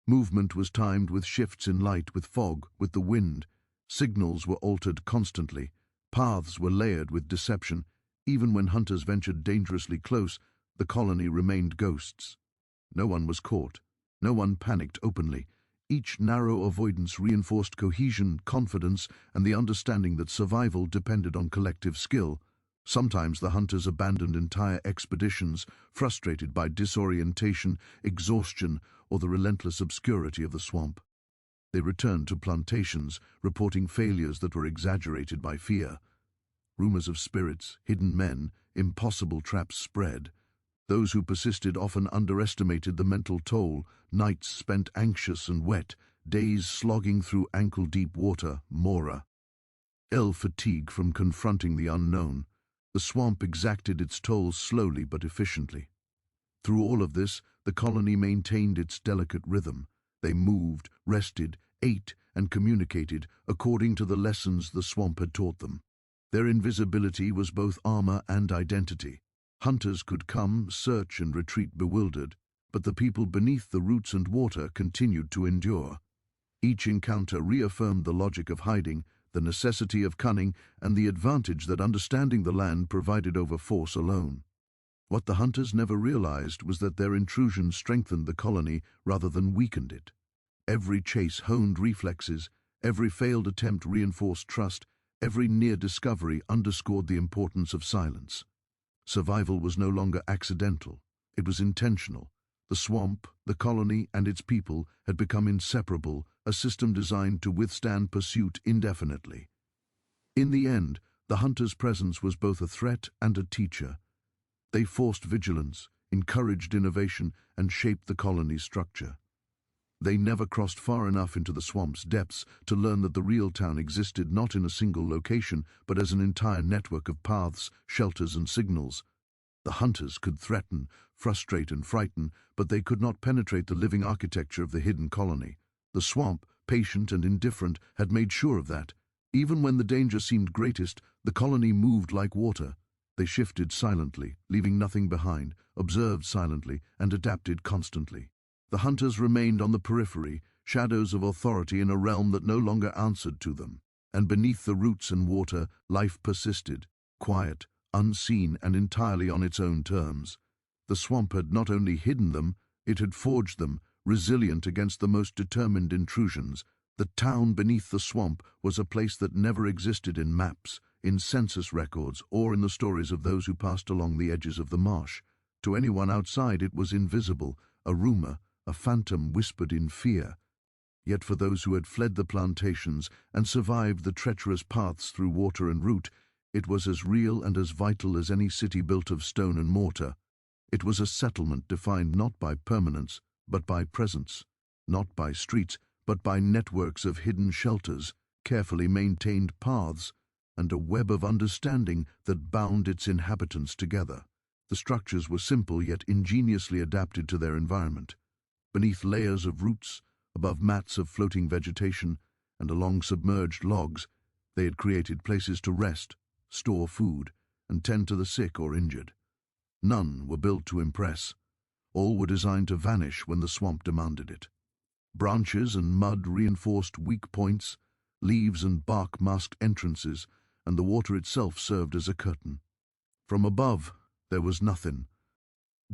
Movement was timed with shifts in light, with fog, with the wind. Signals were altered constantly. Paths were layered with deception. Even when hunters ventured dangerously close, the colony remained ghosts. No one was caught. No one panicked openly. Each narrow avoidance reinforced cohesion, confidence, and the understanding that survival depended on collective skill. Sometimes the hunters abandoned entire expeditions, frustrated by disorientation, exhaustion, or the relentless obscurity of the swamp. They returned to plantations, reporting failures that were exaggerated by fear. Rumors of spirits, hidden men, impossible traps spread. Those who persisted often underestimated the mental toll, nights spent anxious and wet, days slogging through ankle-deep water, mora. Fatigue from confronting the unknown. The swamp exacted its toll slowly but efficiently. Through all of this, the colony maintained its delicate rhythm. They moved, rested, ate, and communicated according to the lessons the swamp had taught them. Their invisibility was both armor and identity. Hunters could come, search, and retreat bewildered, but the people beneath the roots and water continued to endure. Each encounter reaffirmed the logic of hiding, the necessity of cunning, and the advantage that understanding the land provided over force alone. What the hunters never realized was that their intrusion strengthened the colony rather than weakened it. Every chase honed reflexes, every failed attempt reinforced trust, every near discovery underscored the importance of silence. Survival was no longer accidental, it was intentional. The swamp, the colony, and its people had become inseparable, a system designed to withstand pursuit indefinitely. In the end, the hunter's presence was both a threat and a teacher. They forced vigilance, encouraged innovation, and shaped the colony's structure. They never crossed far enough into the swamp's depths to learn that the real town existed not in a single location, but as an entire network of paths, shelters, and signals. The hunters could threaten, frustrate, and frighten, but they could not penetrate the living architecture of the hidden colony. The swamp, patient and indifferent, had made sure of that. Even when the danger seemed greatest, the colony moved like water. They shifted silently, leaving nothing behind, observed silently, and adapted constantly. The hunters remained on the periphery, shadows of authority in a realm that no longer answered to them. And beneath the roots and water, life persisted, quiet, unseen, and entirely on its own terms. The swamp had not only hidden them, it had forged them, resilient against the most determined intrusions. The town beneath the swamp was a place that never existed in maps, in census records, or in the stories of those who passed along the edges of the marsh. To anyone outside it was invisible, a rumor, a phantom whispered in fear. Yet for those who had fled the plantations and survived the treacherous paths through water and root, it was as real and as vital as any city built of stone and mortar. It was a settlement defined not by permanence, but by presence, not by streets, but by networks of hidden shelters, carefully maintained paths, and a web of understanding that bound its inhabitants together. The structures were simple yet ingeniously adapted to their environment. Beneath layers of roots, above mats of floating vegetation, and along submerged logs, they had created places to rest, store food, and tend to the sick or injured. None were built to impress. All were designed to vanish when the swamp demanded it. Branches and mud reinforced weak points, leaves and bark masked entrances, and the water itself served as a curtain. From above, there was nothing.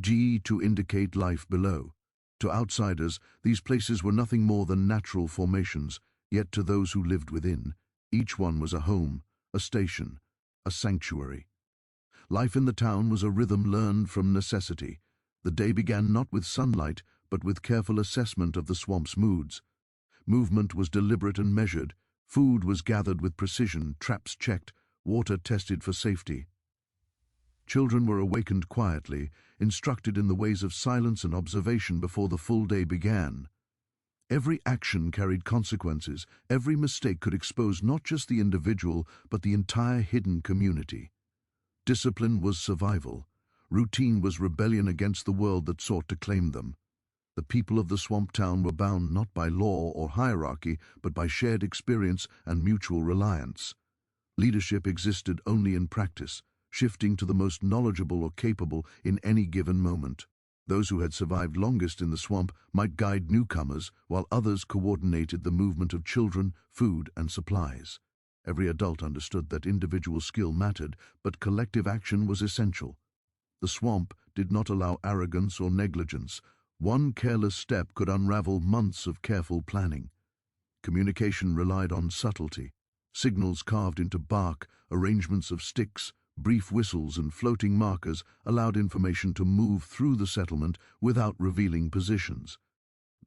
To indicate life below. To outsiders, these places were nothing more than natural formations, yet to those who lived within, each one was a home, a station, a sanctuary. Life in the town was a rhythm learned from necessity. The day began not with sunlight, but with careful assessment of the swamp's moods. Movement was deliberate and measured. Food was gathered with precision, traps checked, water tested for safety. Children were awakened quietly, instructed in the ways of silence and observation before the full day began. Every action carried consequences. Every mistake could expose not just the individual, but the entire hidden community. Discipline was survival. Routine was rebellion against the world that sought to claim them. The people of the swamp town were bound not by law or hierarchy, but by shared experience and mutual reliance. Leadership existed only in practice, shifting to the most knowledgeable or capable in any given moment. Those who had survived longest in the swamp might guide newcomers, while others coordinated the movement of children, food, and supplies. Every adult understood that individual skill mattered, but collective action was essential. The swamp did not allow arrogance or negligence. One careless step could unravel months of careful planning. Communication relied on subtlety. Signals carved into bark, arrangements of sticks, brief whistles and floating markers allowed information to move through the settlement without revealing positions.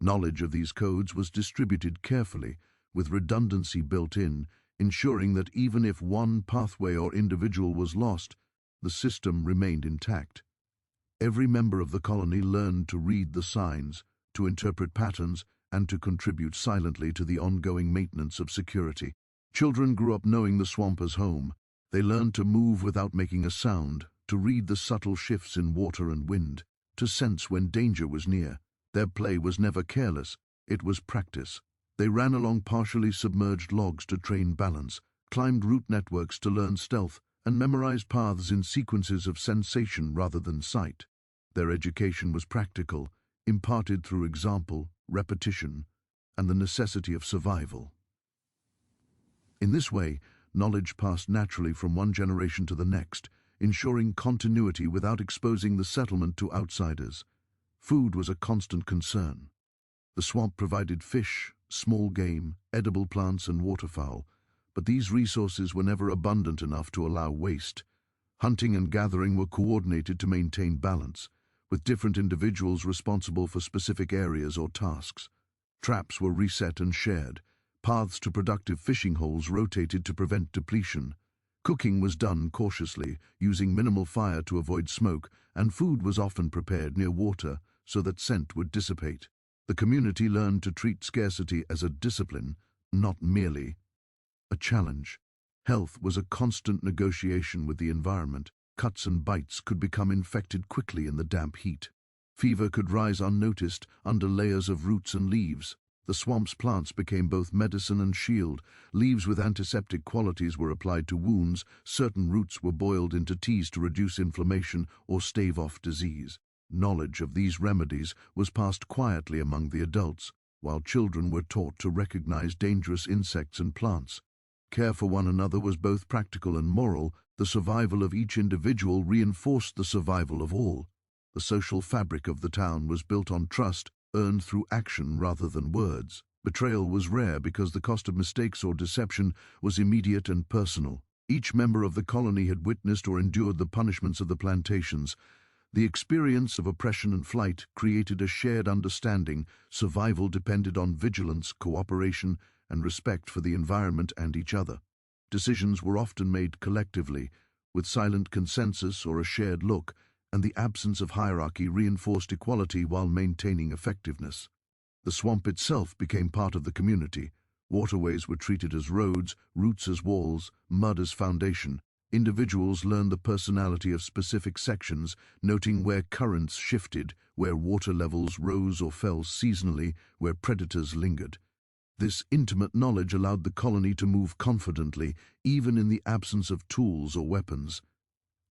Knowledge of these codes was distributed carefully, with redundancy built in, ensuring that even if one pathway or individual was lost, the system remained intact. Every member of the colony learned to read the signs, to interpret patterns, and to contribute silently to the ongoing maintenance of security. Children grew up knowing the swamp as home. They learned to move without making a sound, to read the subtle shifts in water and wind, to sense when danger was near. Their play was never careless, it was practice. They ran along partially submerged logs to train balance, climbed root networks to learn stealth, and memorized paths in sequences of sensation rather than sight. Their education was practical, imparted through example, repetition, and the necessity of survival. In this way, knowledge passed naturally from one generation to the next, ensuring continuity without exposing the settlement to outsiders. Food was a constant concern. The swamp provided fish, small game, edible plants, and waterfowl, but these resources were never abundant enough to allow waste. Hunting and gathering were coordinated to maintain balance, with different individuals responsible for specific areas or tasks. Traps were reset and shared. Paths to productive fishing holes rotated to prevent depletion. Cooking was done cautiously, using minimal fire to avoid smoke, and food was often prepared near water so that scent would dissipate. The community learned to treat scarcity as a discipline, not merely a challenge. Health was a constant negotiation with the environment. Cuts and bites could become infected quickly in the damp heat. Fever could rise unnoticed under layers of roots and leaves. The swamp's plants became both medicine and shield. Leaves with antiseptic qualities were applied to wounds. Certain roots were boiled into teas to reduce inflammation or stave off disease. Knowledge of these remedies was passed quietly among the adults, while children were taught to recognize dangerous insects and plants. Care for one another was both practical and moral. The survival of each individual reinforced the survival of all. The social fabric of the town was built on trust, earned through action rather than words. Betrayal was rare because the cost of mistakes or deception was immediate and personal. Each member of the colony had witnessed or endured the punishments of the plantations. The experience of oppression and flight created a shared understanding. Survival depended on vigilance, cooperation, and respect for the environment and each other. Decisions were often made collectively, with silent consensus or a shared look, and the absence of hierarchy reinforced equality while maintaining effectiveness. The swamp itself became part of the community. Waterways were treated as roads, roots as walls, mud as foundation. Individuals learned the personality of specific sections, noting where currents shifted, where water levels rose or fell seasonally, where predators lingered. This intimate knowledge allowed the colony to move confidently, even in the absence of tools or weapons.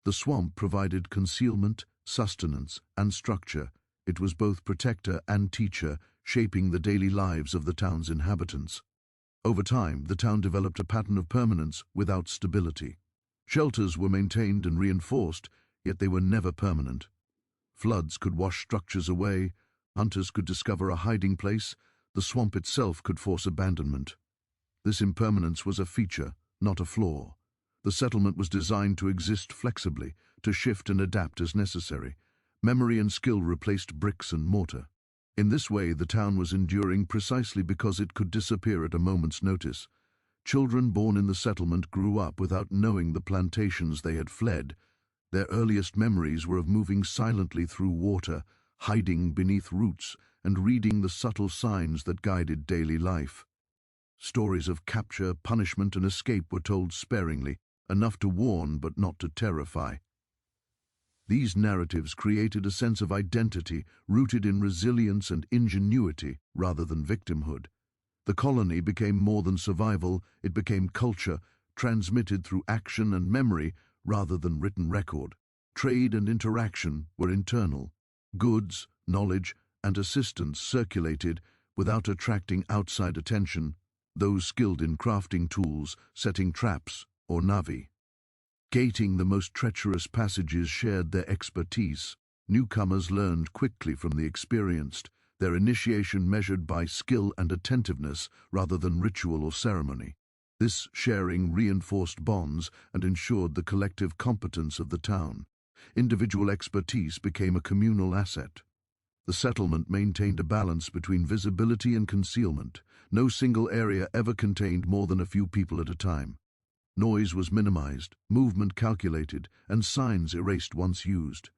The swamp provided concealment, sustenance, and structure. It was both protector and teacher, shaping the daily lives of the town's inhabitants. Over time, the town developed a pattern of permanence without stability. Shelters were maintained and reinforced, yet they were never permanent. Floods could wash structures away, hunters could discover a hiding place, the swamp itself could force abandonment. This impermanence was a feature, not a flaw. The settlement was designed to exist flexibly, to shift and adapt as necessary. Memory and skill replaced bricks and mortar. In this way, the town was enduring precisely because it could disappear at a moment's notice. Children born in the settlement grew up without knowing the plantations they had fled. Their earliest memories were of moving silently through water, hiding beneath roots, and reading the subtle signs that guided daily life. Stories of capture, punishment, and escape were told sparingly, enough to warn but not to terrify. These narratives created a sense of identity rooted in resilience and ingenuity rather than victimhood. The colony became more than survival, it became culture, transmitted through action and memory rather than written record. Trade and interaction were internal. Goods, knowledge, and assistance circulated without attracting outside attention, those skilled in crafting tools, setting traps, or navi. Gating the most treacherous passages shared their expertise. Newcomers learned quickly from the experienced, their initiation measured by skill and attentiveness rather than ritual or ceremony. This sharing reinforced bonds and ensured the collective competence of the town. Individual expertise became a communal asset. The settlement maintained a balance between visibility and concealment. No single area ever contained more than a few people at a time. Noise was minimized, movement calculated, and signs erased once used.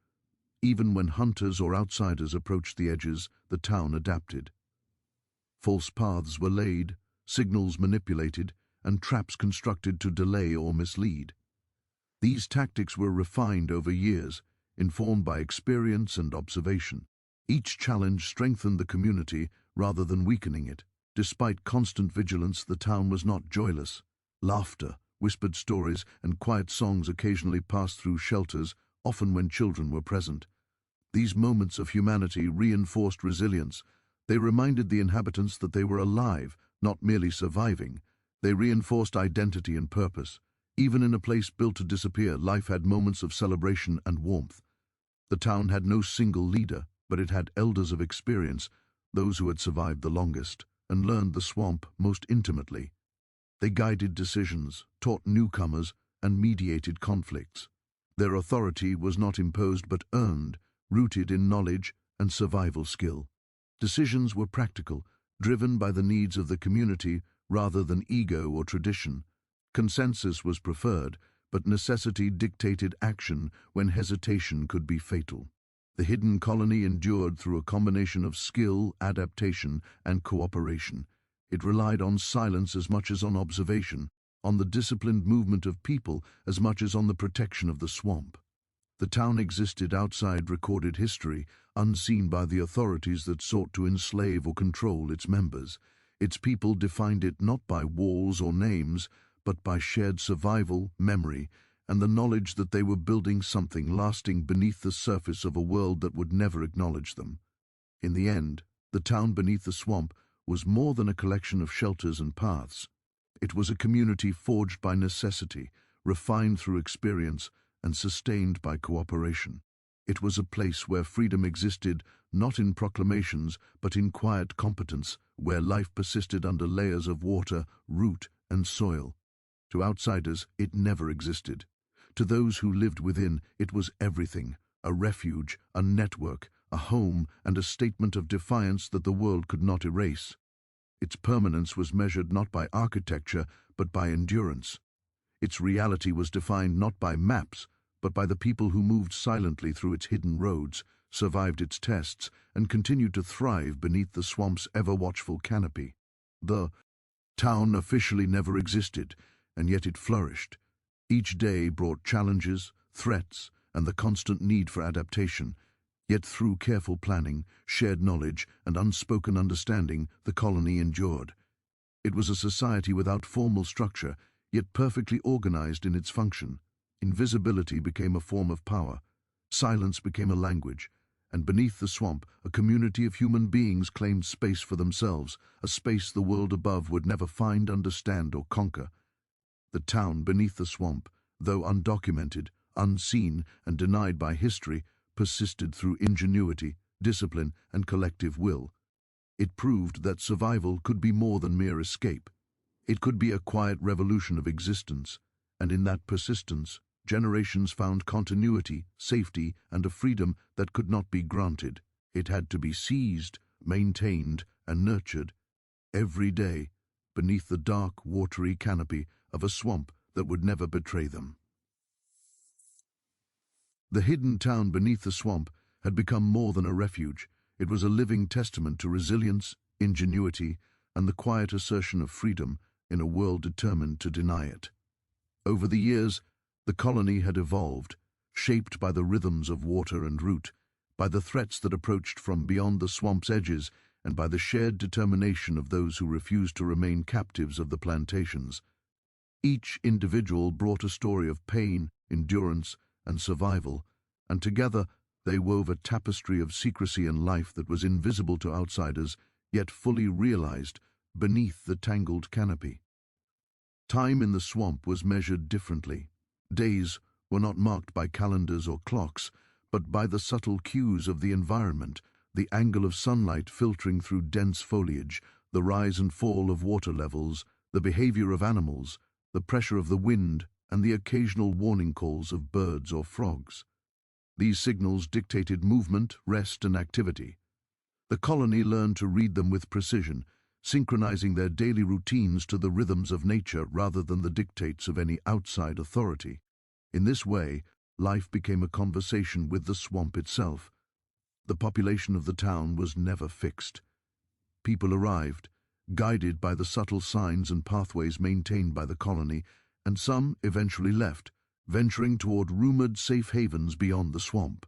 Even when hunters or outsiders approached the edges, the town adapted. False paths were laid, signals manipulated, and traps constructed to delay or mislead. These tactics were refined over years, informed by experience and observation. Each challenge strengthened the community rather than weakening it. Despite constant vigilance, the town was not joyless. Laughter, whispered stories, and quiet songs occasionally passed through shelters, often when children were present. These moments of humanity reinforced resilience. They reminded the inhabitants that they were alive, not merely surviving. They reinforced identity and purpose. Even in a place built to disappear, life had moments of celebration and warmth. The town had no single leader, but it had elders of experience, those who had survived the longest, and learned the swamp most intimately. They guided decisions, taught newcomers, and mediated conflicts. Their authority was not imposed but earned, rooted in knowledge and survival skill. Decisions were practical, driven by the needs of the community rather than ego or tradition. Consensus was preferred, but necessity dictated action when hesitation could be fatal. The hidden colony endured through a combination of skill, adaptation, and cooperation. It relied on silence as much as on observation, on the disciplined movement of people as much as on the protection of the swamp. The town existed outside recorded history, unseen by the authorities that sought to enslave or control its members. Its people defined it not by walls or names, but by shared survival, memory, and the knowledge that they were building something lasting beneath the surface of a world that would never acknowledge them. In the end, the town beneath the swamp was more than a collection of shelters and paths. It was a community forged by necessity, refined through experience, and sustained by cooperation. It was a place where freedom existed not in proclamations but in quiet competence, where life persisted under layers of water, root, and soil. To outsiders, it never existed. To those who lived within, it was everything: a refuge, a network, a home, and a statement of defiance that the world could not erase. Its permanence was measured not by architecture but by endurance. Its reality was defined not by maps but by the people who moved silently through its hidden roads, survived its tests, and continued to thrive beneath the swamp's ever-watchful canopy. The town officially never existed, and yet it flourished. Each day brought challenges, threats, and the constant need for adaptation. Yet through careful planning, shared knowledge, and unspoken understanding, the colony endured. It was a society without formal structure, yet perfectly organized in its function. Invisibility became a form of power. Silence became a language. And beneath the swamp, a community of human beings claimed space for themselves, a space the world above would never find, understand, or conquer. The town beneath the swamp, though undocumented, unseen, and denied by history, persisted through ingenuity, discipline, and collective will. It proved that survival could be more than mere escape. It could be a quiet revolution of existence, and in that persistence, generations found continuity, safety, and a freedom that could not be granted. It had to be seized, maintained, and nurtured every day beneath the dark, watery canopy of a swamp that would never betray them. The hidden town beneath the swamp had become more than a refuge. It was a living testament to resilience, ingenuity, and the quiet assertion of freedom in a world determined to deny it. Over the years, the colony had evolved, shaped by the rhythms of water and root, by the threats that approached from beyond the swamp's edges, and by the shared determination of those who refused to remain captives of the plantations. Each individual brought a story of pain, endurance, and survival, and together they wove a tapestry of secrecy and life that was invisible to outsiders, yet fully realized beneath the tangled canopy. Time in the swamp was measured differently. Days were not marked by calendars or clocks, but by the subtle cues of the environment, the angle of sunlight filtering through dense foliage, the rise and fall of water levels, the behavior of animals, the pressure of the wind, and the occasional warning calls of birds or frogs. These signals dictated movement, rest, and activity. The colony learned to read them with precision, synchronizing their daily routines to the rhythms of nature rather than the dictates of any outside authority. In this way, life became a conversation with the swamp itself. The population of the town was never fixed. People arrived, guided by the subtle signs and pathways maintained by the colony, and some eventually left, venturing toward rumored safe havens beyond the swamp.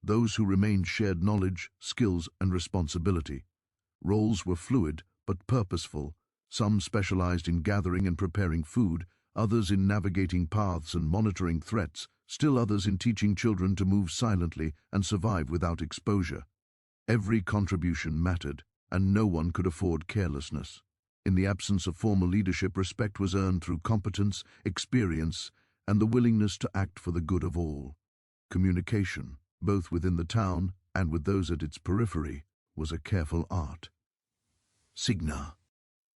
Those who remained shared knowledge, skills, and responsibility. Roles were fluid but purposeful. Some specialized in gathering and preparing food, others in navigating paths and monitoring threats, still others in teaching children to move silently and survive without exposure. Every contribution mattered, and no one could afford carelessness. In the absence of formal leadership, respect was earned through competence, experience, and the willingness to act for the good of all. Communication, both within the town and with those at its periphery, was a careful art. Signa.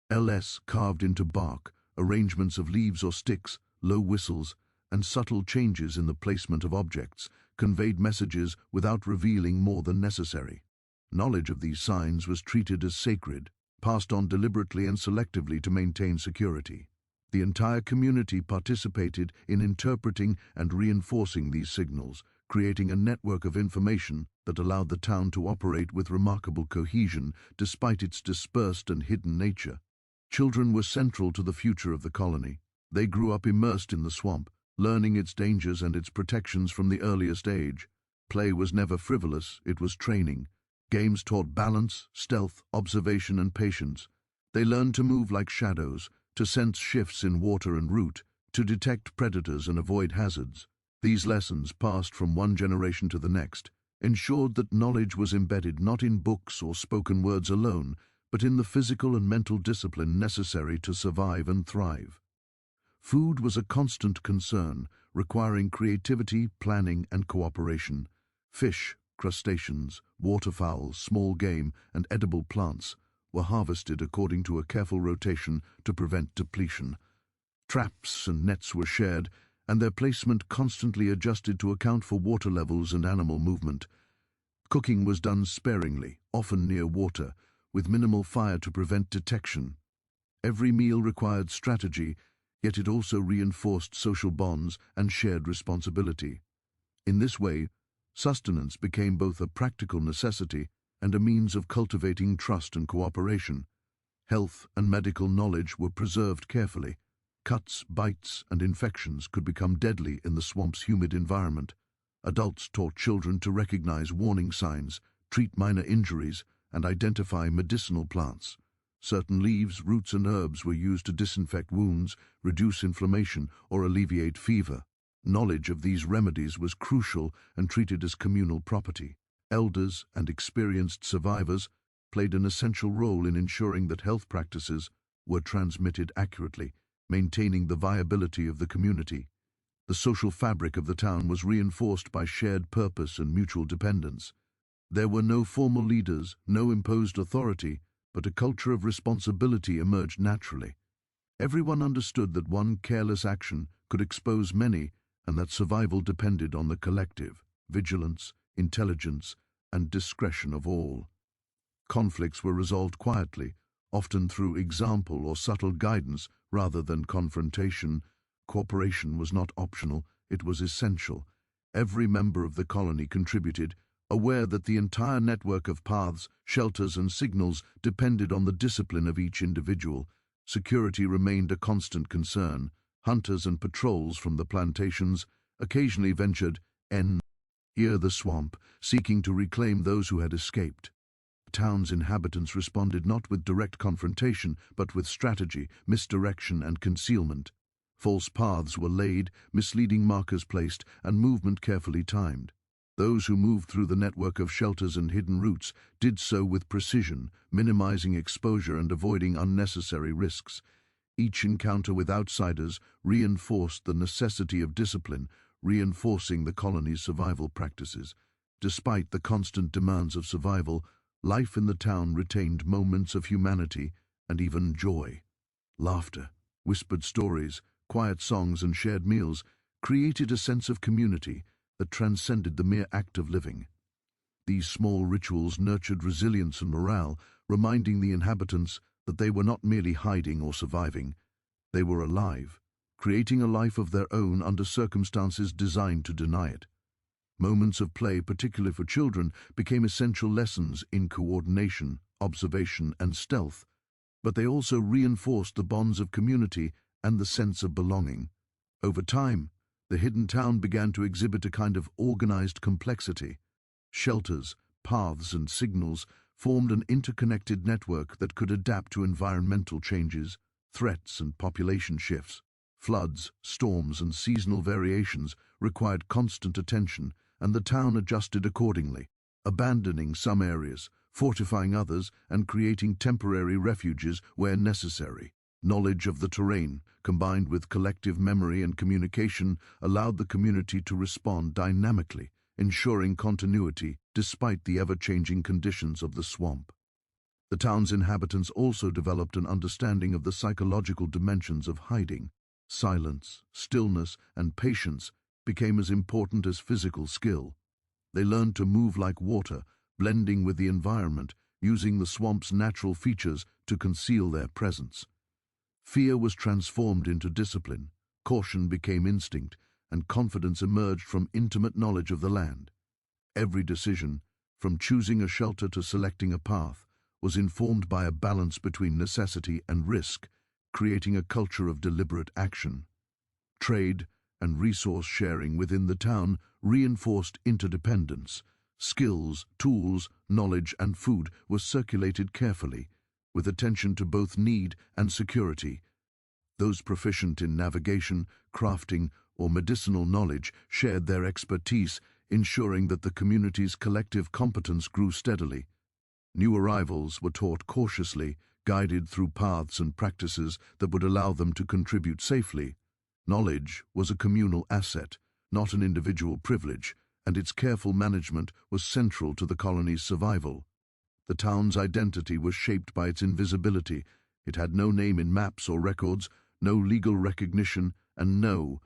LS carved into bark, arrangements of leaves or sticks, low whistles, and subtle changes in the placement of objects conveyed messages without revealing more than necessary. Knowledge of these signs was treated as sacred, passed on deliberately and selectively to maintain security. The entire community participated in interpreting and reinforcing these signals, creating a network of information that allowed the town to operate with remarkable cohesion despite its dispersed and hidden nature. Children were central to the future of the colony. They grew up immersed in the swamp, learning its dangers and its protections from the earliest age. Play was never frivolous, it was training. Games taught balance, stealth, observation, and patience. They learned to move like shadows, to sense shifts in water and root, to detect predators and avoid hazards. These lessons, passed from one generation to the next, ensured that knowledge was embedded not in books or spoken words alone, but in the physical and mental discipline necessary to survive and thrive. Food was a constant concern, requiring creativity, planning, and cooperation. Fish, crustaceans, waterfowl, small game, and edible plants were harvested according to a careful rotation to prevent depletion. Traps and nets were shared, and their placement constantly adjusted to account for water levels and animal movement. Cooking was done sparingly, often near water, with minimal fire to prevent detection. Every meal required strategy, yet it also reinforced social bonds and shared responsibility. In this way, sustenance became both a practical necessity and a means of cultivating trust and cooperation. Health and medical knowledge were preserved carefully. Cuts, bites, and infections could become deadly in the swamp's humid environment. Adults taught children to recognize warning signs, treat minor injuries, and identify medicinal plants. Certain leaves, roots, and herbs were used to disinfect wounds, reduce inflammation, or alleviate fever. Knowledge of these remedies was crucial and treated as communal property. Elders and experienced survivors played an essential role in ensuring that health practices were transmitted accurately, maintaining the viability of the community. The social fabric of the town was reinforced by shared purpose and mutual dependence. There were no formal leaders, no imposed authority, but a culture of responsibility emerged naturally. Everyone understood that one careless action could expose many, and that survival depended on the collective vigilance, intelligence, and discretion of all. Conflicts were resolved quietly, often through example or subtle guidance rather than confrontation. Cooperation was not optional, it was essential. Every member of the colony contributed, aware that the entire network of paths, shelters, and signals depended on the discipline of each individual. Security remained a constant concern. Hunters and patrols from the plantations occasionally ventured near the swamp, seeking to reclaim those who had escaped. The town's inhabitants responded not with direct confrontation, but with strategy, misdirection, and concealment. False paths were laid, misleading markers placed, and movement carefully timed. Those who moved through the network of shelters and hidden routes did so with precision, minimizing exposure and avoiding unnecessary risks. Each encounter with outsiders reinforced the necessity of discipline, reinforcing the colony's survival practices. Despite the constant demands of survival, life in the town retained moments of humanity and even joy. Laughter, whispered stories, quiet songs, and shared meals created a sense of community that transcended the mere act of living. These small rituals nurtured resilience and morale, reminding the inhabitants that they were not merely hiding or surviving. They were alive, creating a life of their own under circumstances designed to deny it. Moments of play, particularly for children, became essential lessons in coordination, observation, and stealth, but they also reinforced the bonds of community and the sense of belonging. Over time, the hidden town began to exhibit a kind of organized complexity. Shelters, paths, and signals formed an interconnected network that could adapt to environmental changes, threats, and population shifts. Floods, storms, and seasonal variations required constant attention, and the town adjusted accordingly, abandoning some areas, fortifying others, and creating temporary refuges where necessary. Knowledge of the terrain, combined with collective memory and communication, allowed the community to respond dynamically, ensuring continuity despite the ever-changing conditions of the swamp. The town's inhabitants also developed an understanding of the psychological dimensions of hiding. Silence, stillness, and patience became as important as physical skill. They learned to move like water, blending with the environment, using the swamp's natural features to conceal their presence. Fear was transformed into discipline, caution became instinct, and confidence emerged from intimate knowledge of the land. Every decision, from choosing a shelter to selecting a path, was informed by a balance between necessity and risk, creating a culture of deliberate action. Trade and resource sharing within the town reinforced interdependence. Skills, tools, knowledge, and food were circulated carefully, with attention to both need and security. Those proficient in navigation, crafting, or medicinal knowledge shared their expertise, ensuring that the community's collective competence grew steadily. New arrivals were taught cautiously, guided through paths and practices that would allow them to contribute safely. Knowledge was a communal asset, not an individual privilege, and its careful management was central to the colony's survival. The town's identity was shaped by its invisibility. It had no name in maps or records, no legal recognition, and no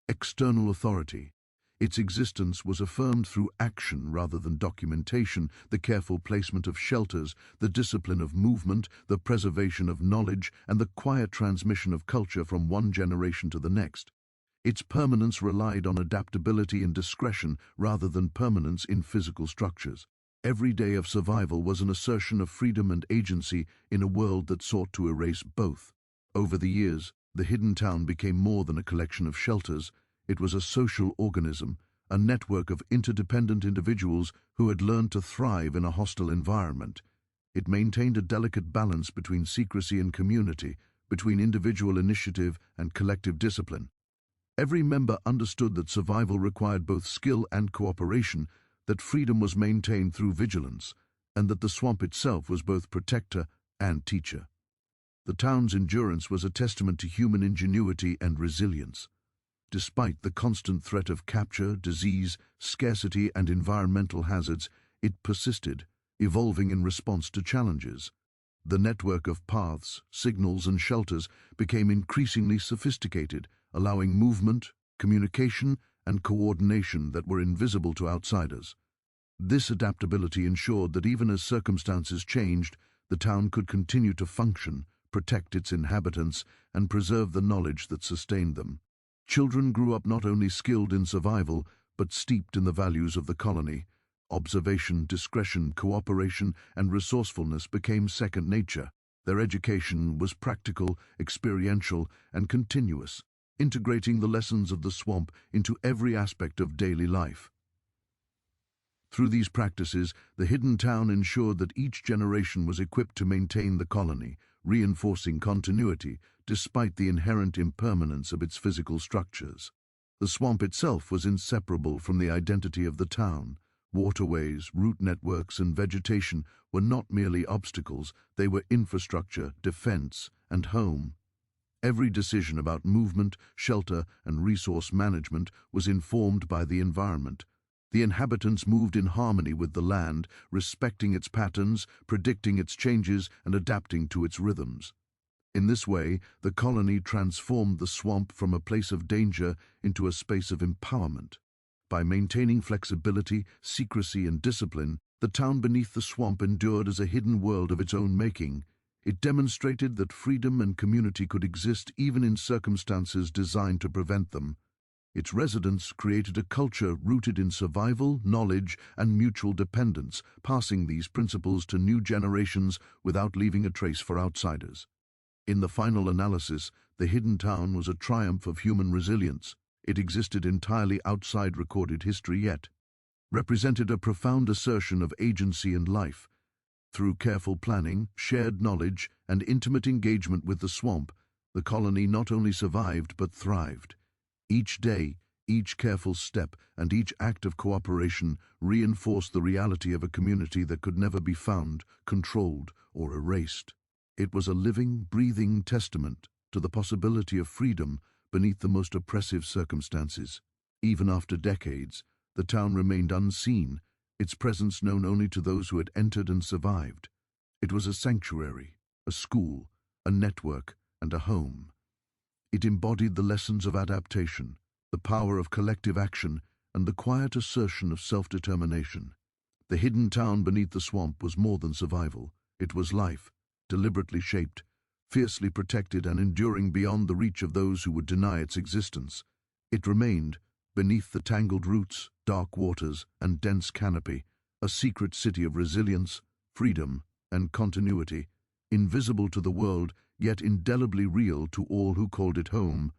external authority. Its existence was affirmed through action rather than documentation, the careful placement of shelters, the discipline of movement, the preservation of knowledge, and the quiet transmission of culture from one generation to the next. Its permanence relied on adaptability and discretion rather than permanence in physical structures. Every day of survival was an assertion of freedom and agency in a world that sought to erase both. Over the years, the hidden town became more than a collection of shelters. It was a social organism, a network of interdependent individuals who had learned to thrive in a hostile environment. It maintained a delicate balance between secrecy and community, between individual initiative and collective discipline. Every member understood that survival required both skill and cooperation, that freedom was maintained through vigilance, and that the swamp itself was both protector and teacher. The town's endurance was a testament to human ingenuity and resilience. Despite the constant threat of capture, disease, scarcity, and environmental hazards, it persisted, evolving in response to challenges. The network of paths, signals, and shelters became increasingly sophisticated, allowing movement, communication, and coordination that were invisible to outsiders. This adaptability ensured that even as circumstances changed, the town could continue to function, protect its inhabitants, and preserve the knowledge that sustained them. Children grew up not only skilled in survival, but steeped in the values of the colony. Observation, discretion, cooperation, and resourcefulness became second nature. Their education was practical, experiential, and continuous, integrating the lessons of the swamp into every aspect of daily life. Through these practices, the hidden town ensured that each generation was equipped to maintain the colony, reinforcing continuity despite the inherent impermanence of its physical structures. The swamp itself was inseparable from the identity of the town. Waterways, root networks, and vegetation were not merely obstacles, they were infrastructure, defense, and home. Every decision about movement, shelter, and resource management was informed by the environment. The inhabitants moved in harmony with the land, respecting its patterns, predicting its changes, and adapting to its rhythms. In this way, the colony transformed the swamp from a place of danger into a space of empowerment. By maintaining flexibility, secrecy, and discipline, the town beneath the swamp endured as a hidden world of its own making. It demonstrated that freedom and community could exist even in circumstances designed to prevent them. Its residents created a culture rooted in survival, knowledge, and mutual dependence, passing these principles to new generations without leaving a trace for outsiders. In the final analysis, the hidden town was a triumph of human resilience. It existed entirely outside recorded history yet represented a profound assertion of agency and life. Through careful planning, shared knowledge, and intimate engagement with the swamp, the colony not only survived but thrived. Each day, each careful step, and each act of cooperation reinforced the reality of a community that could never be found, controlled, or erased. It was a living, breathing testament to the possibility of freedom beneath the most oppressive circumstances. Even after decades, the town remained unseen, its presence known only to those who had entered and survived. It was a sanctuary, a school, a network, and a home. It embodied the lessons of adaptation, the power of collective action, and the quiet assertion of self-determination. The hidden town beneath the swamp was more than survival. It was life, deliberately shaped, fiercely protected, and enduring beyond the reach of those who would deny its existence. It remained, beneath the tangled roots, dark waters, and dense canopy, a secret city of resilience, freedom, and continuity, invisible to the world, yet indelibly real to all who called it home.